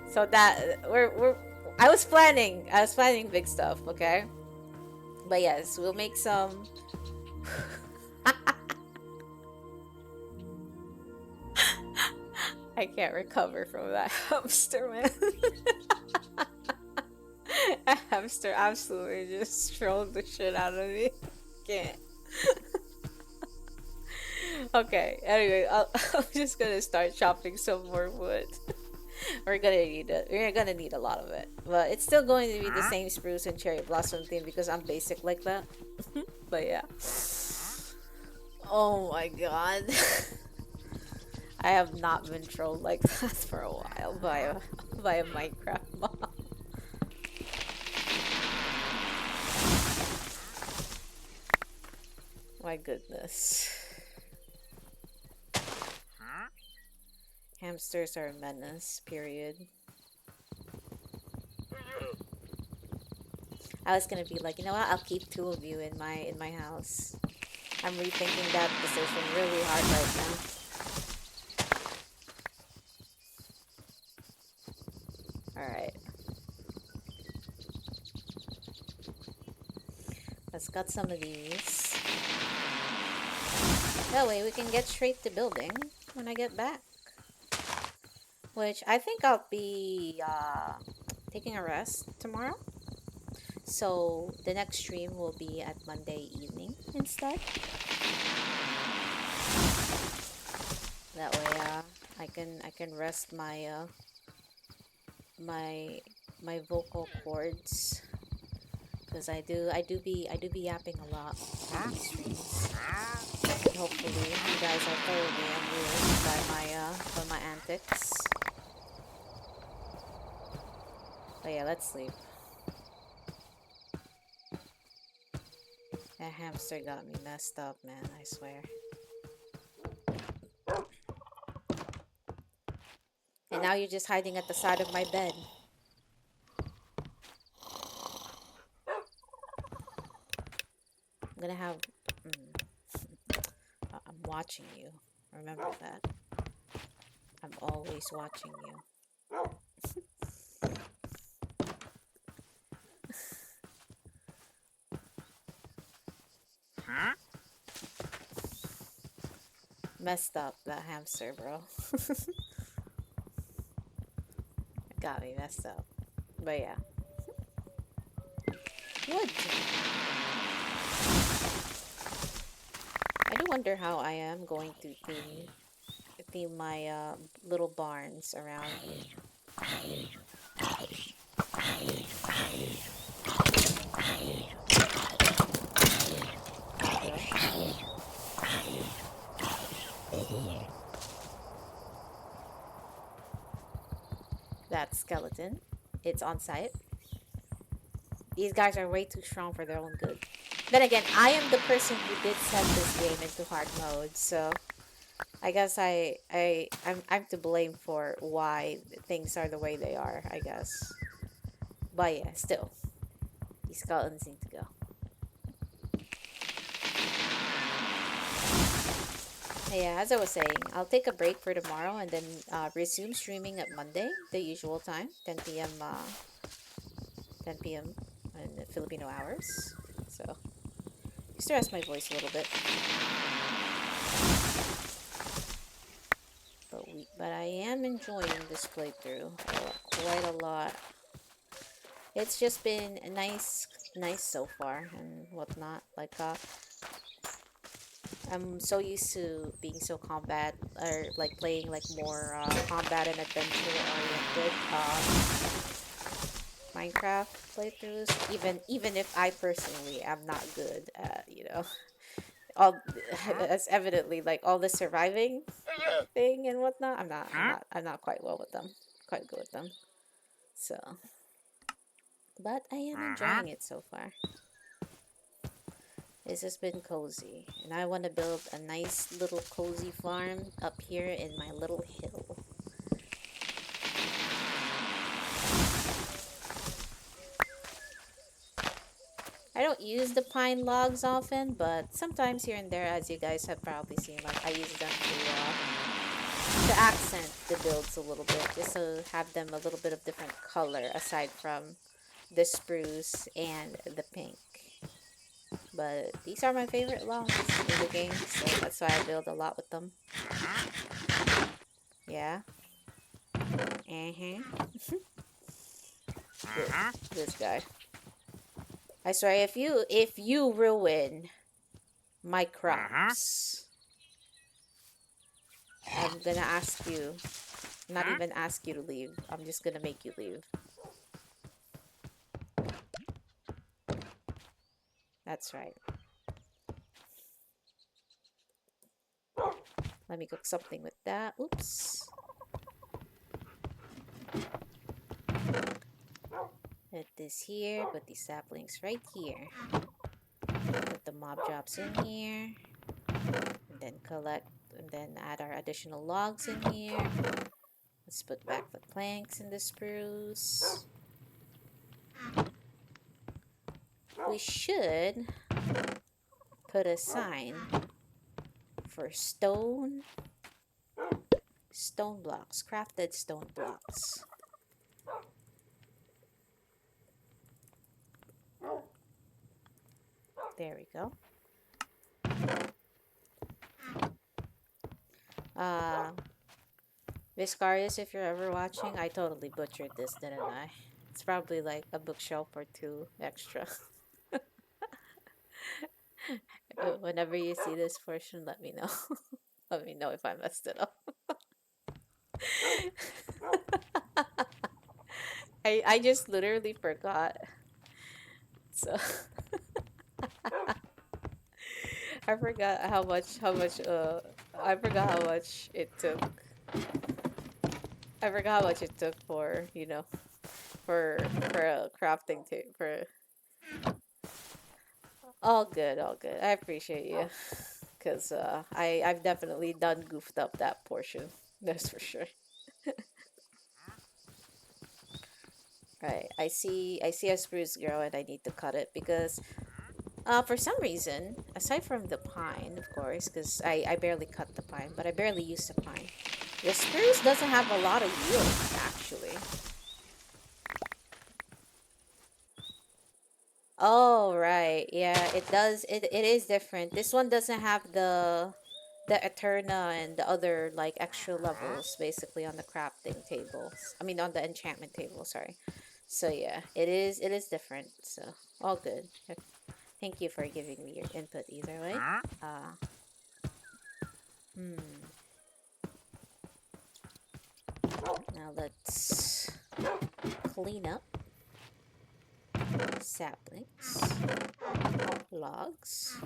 S1: So that we're I was planning big stuff, okay? But yes, we'll make some. I can't recover from that hamster, man. That hamster absolutely just trolled the shit out of me. Can't. Okay, anyway, I'm just gonna start chopping some more wood. We're gonna need a lot of it. But it's still going to be the same spruce and cherry blossom theme because I'm basic like that. But yeah. Oh my god. I have not been trolled like that for a while by a Minecraft mob. My goodness. Hamsters are a menace, period. I was gonna be like, you know what? I'll keep two of you in my house. I'm rethinking that decision really hard right now. Alright. Let's cut some of these. That way we can get straight to building when I get back. Which I think I'll be taking a rest tomorrow. So the next stream will be at Monday evening instead. That way I can rest my my vocal cords because I do be yapping a lot on these streams. And hopefully you guys are thoroughly amused by my antics. But yeah, let's sleep. That hamster got me messed up, man, I swear. And now you're just hiding at the side of my bed. I'm gonna have. I'm watching you. Remember that. I'm always watching you. Messed up, that hamster, bro. Got me messed up. But yeah. Wood. I do wonder how I am going to theme my little barns around. That skeleton. It's on site. These guys are way too strong for their own good. Then again, I am the person who did set this game into hard mode, so I guess I'm to blame for why things are the way they are, I guess. But yeah, still, these skeletons need to go. Yeah, as I was saying, I'll take a break for tomorrow and then resume streaming at Monday, the usual time, 10 p.m. 10 p.m. in the Filipino hours. So, just to rest my voice a little bit. But I am enjoying this playthrough quite a lot. It's just been nice so far and whatnot. Like I'm so used to being so combat or like playing like more combat and adventure oriented Minecraft playthroughs. Even if I personally am not good at all as evidently like all the surviving thing and whatnot. I'm not quite well with them. Quite good with them. So but I am
S2: Uh-huh.
S1: enjoying it so far. This has been cozy, and I want to build a nice little cozy farm up here in my little hill. I don't use the pine logs often, but sometimes here and there, as you guys have probably seen, like I use them to accent the builds a little bit, just to have them a little bit of different color aside from the spruce and the pink. But these are my favorite logs in the game, so that's why I build a lot with them. Yeah. Uh-huh.
S2: Uh-huh.
S1: This guy. I swear, if you ruin my
S2: Uh-huh.
S1: crops, I'm gonna ask you, not
S2: Huh?
S1: even ask you to leave. I'm just gonna make you leave. That's right. Let me cook something with that. Oops. Put this here. Put these saplings right here. Put the mob drops in here. And then collect, and then add our additional logs in here. Let's put back the planks in the spruce. We should put a sign for stone blocks, crafted stone blocks. There we go. Uh, Viscarius, if you're ever watching, I totally butchered this, didn't I? It's probably like a bookshelf or two extra. Whenever you see this portion, let me know. Let me know if I messed it up. I just literally forgot. So I forgot I forgot how much it took. I forgot how much it took for, for a crafting tape for all good. I appreciate you. Cause I've definitely done goofed up that portion. That's for sure. Right. I see a spruce grow and I need to cut it because for some reason, aside from the pine, of course, because I barely cut the pine, but I barely use the pine. The spruce doesn't have a lot of yield, actually. Oh, right. Yeah, it does. It is different. This one doesn't have the Eterna and the other like extra
S2: Uh-huh.
S1: levels basically on the crafting tables. I mean on the enchantment table, sorry. So yeah, it is different. So all good. Thank you for giving me your input either way.
S2: Huh?
S1: Uh hmm. Now let's clean up saplings, logs.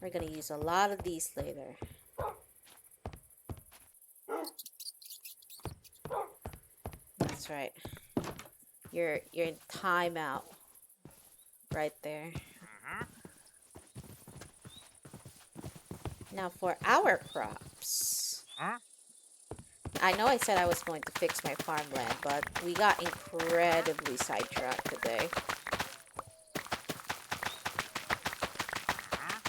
S1: We're gonna use a lot of these later. That's right. Your timeout right there.
S2: Uh-huh.
S1: Now for our crops.
S2: Huh?
S1: I know I said I was going to fix my farmland, but we got incredibly sidetracked today.
S2: Uh-huh.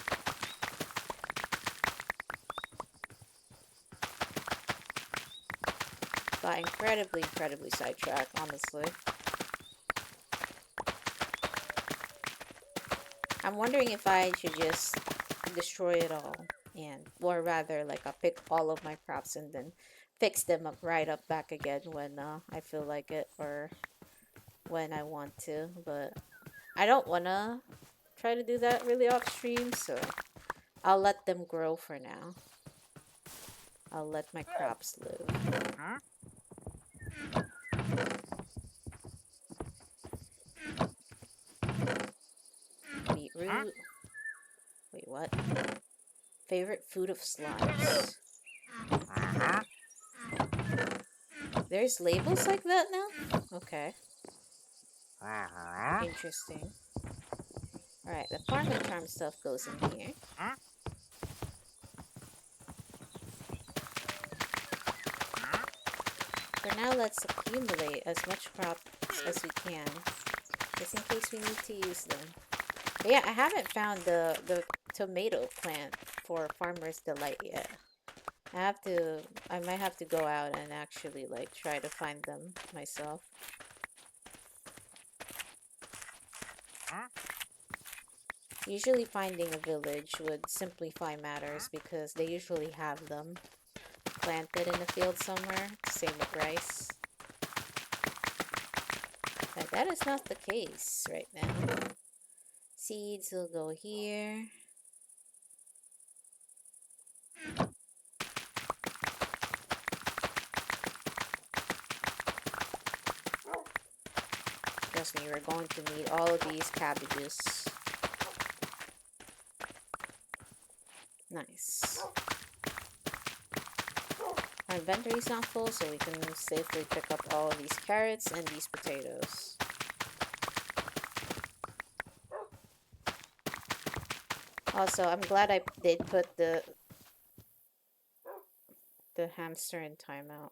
S1: Got incredibly sidetracked, honestly. I'm wondering if I should just destroy it all, and or rather, like I'll pick all of my crops and then fix them up right up back again when I feel like it or when I want to. But I don't wanna try to do that really off stream, so I'll let them grow for now. I'll let my crops live.
S2: Huh? Huh?
S1: Beetroot. Wait, what? Favorite food of slimes.
S2: Uh-huh.
S1: There's labels like that now? Okay. Interesting. All right, the farm and charm stuff goes in here. For now, let's accumulate as much crops as we can, just in case we need to use them. But yeah, I haven't found the tomato plant for Farmer's Delight yet. I have to, I might have to go out and actually like try to find them myself. Usually finding a village would simplify matters because they usually have them planted in the field somewhere. Same with rice. But that is not the case right now. Seeds will go here. Trust me, we're going to need all of these cabbages. Nice. Our inventory is not full, so we can safely pick up all of these carrots and these potatoes. Also, I'm glad I did put the hamster in timeout.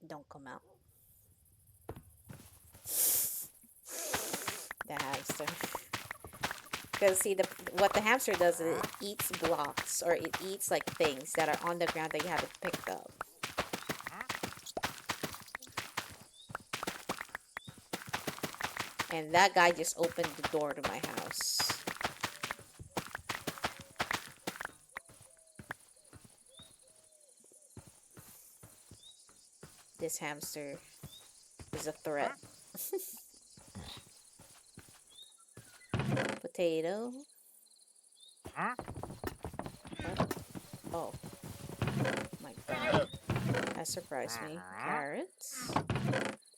S1: Don't come out. The hamster. Because see, what the hamster does is it eats blocks, or it eats like things that are on the ground that you haven't picked up. And that guy just opened the door to my house. This hamster is a threat. Potato. What? Oh my god. That surprised me. Carrots.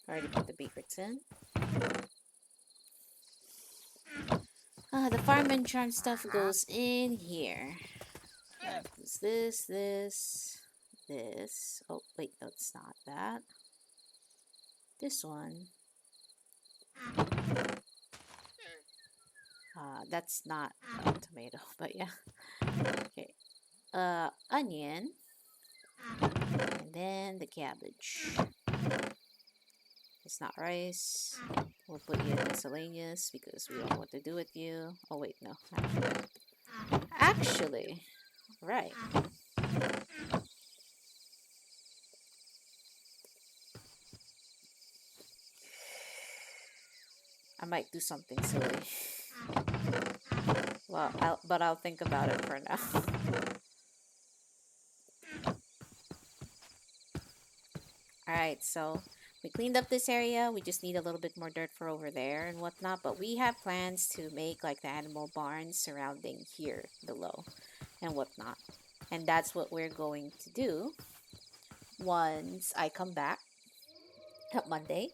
S1: Already put the beetroots in. The farm and charm stuff goes in here. This. Oh, wait, that's not that. This one. That's not a tomato, but yeah. Okay. Onion. And then the cabbage. It's not rice. We'll put you in miscellaneous because we don't know what to do with you. Oh, wait, no. Actually, right. I might do something silly. Well, I'll think about it for now. Alright, so we cleaned up this area. We just need a little bit more dirt for over there and whatnot. But we have plans to make like the animal barns surrounding here below and whatnot. And that's what we're going to do once I come back at Monday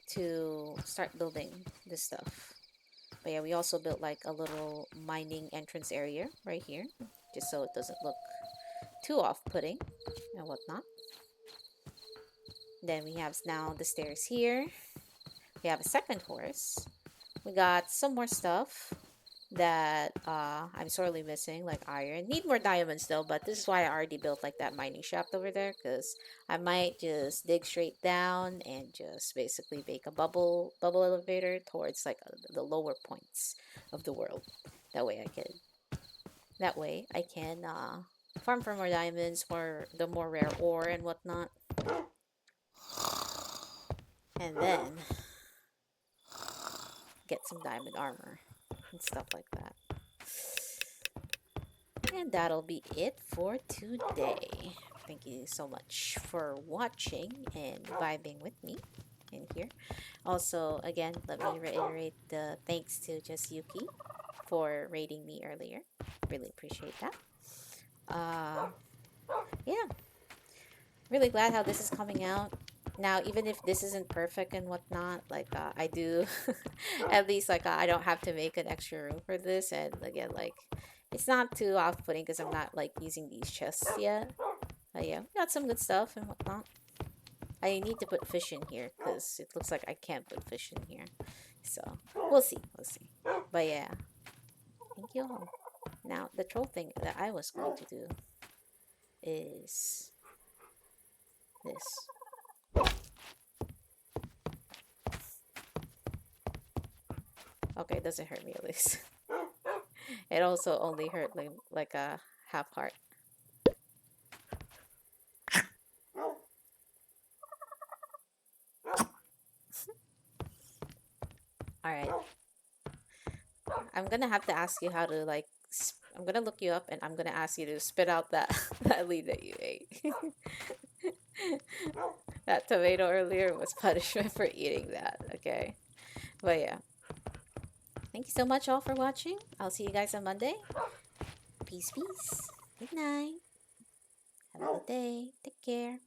S1: to start building this stuff. But yeah, we also built like a little mining entrance area right here, just so it doesn't look too off-putting and whatnot. Then we have now the stairs here. We have a second horse. We got some more stuff that I'm sorely missing, like iron. Need more diamonds though, but this is why I already built like that mining shaft over there, because I might just dig straight down and just basically make a bubble elevator towards like the lower points of the world. That way I can farm for more diamonds, for the more rare ore and whatnot. And then get some diamond armor and stuff like that. And that'll be it for today. Thank you so much for watching and vibing with me in here. Also, again, let me reiterate the thanks to Just Yuki for rating me earlier. Really appreciate that. Yeah, really glad how this is coming out. Now, even if this isn't perfect and whatnot, like I do, at least like I don't have to make an extra room for this. And again, like It's not too off-putting because I'm not like using these chests yet. But yeah, we got some good stuff and whatnot. I need to put fish in here because it looks like I can't put fish in here. So we'll see. We'll see. But yeah, thank you all. Now the troll thing that I was going to do is this. Okay, it doesn't hurt me at least. It also only hurt like a half heart. All right. I'm gonna have to ask you how to like. I'm gonna look you up and I'm gonna ask you to spit out that that lead that you ate. That tomato earlier was punishment for eating that. Okay. But yeah. Thank you so much all for watching. I'll see you guys on Monday. Peace, peace. Good night. Have a good day. Take care.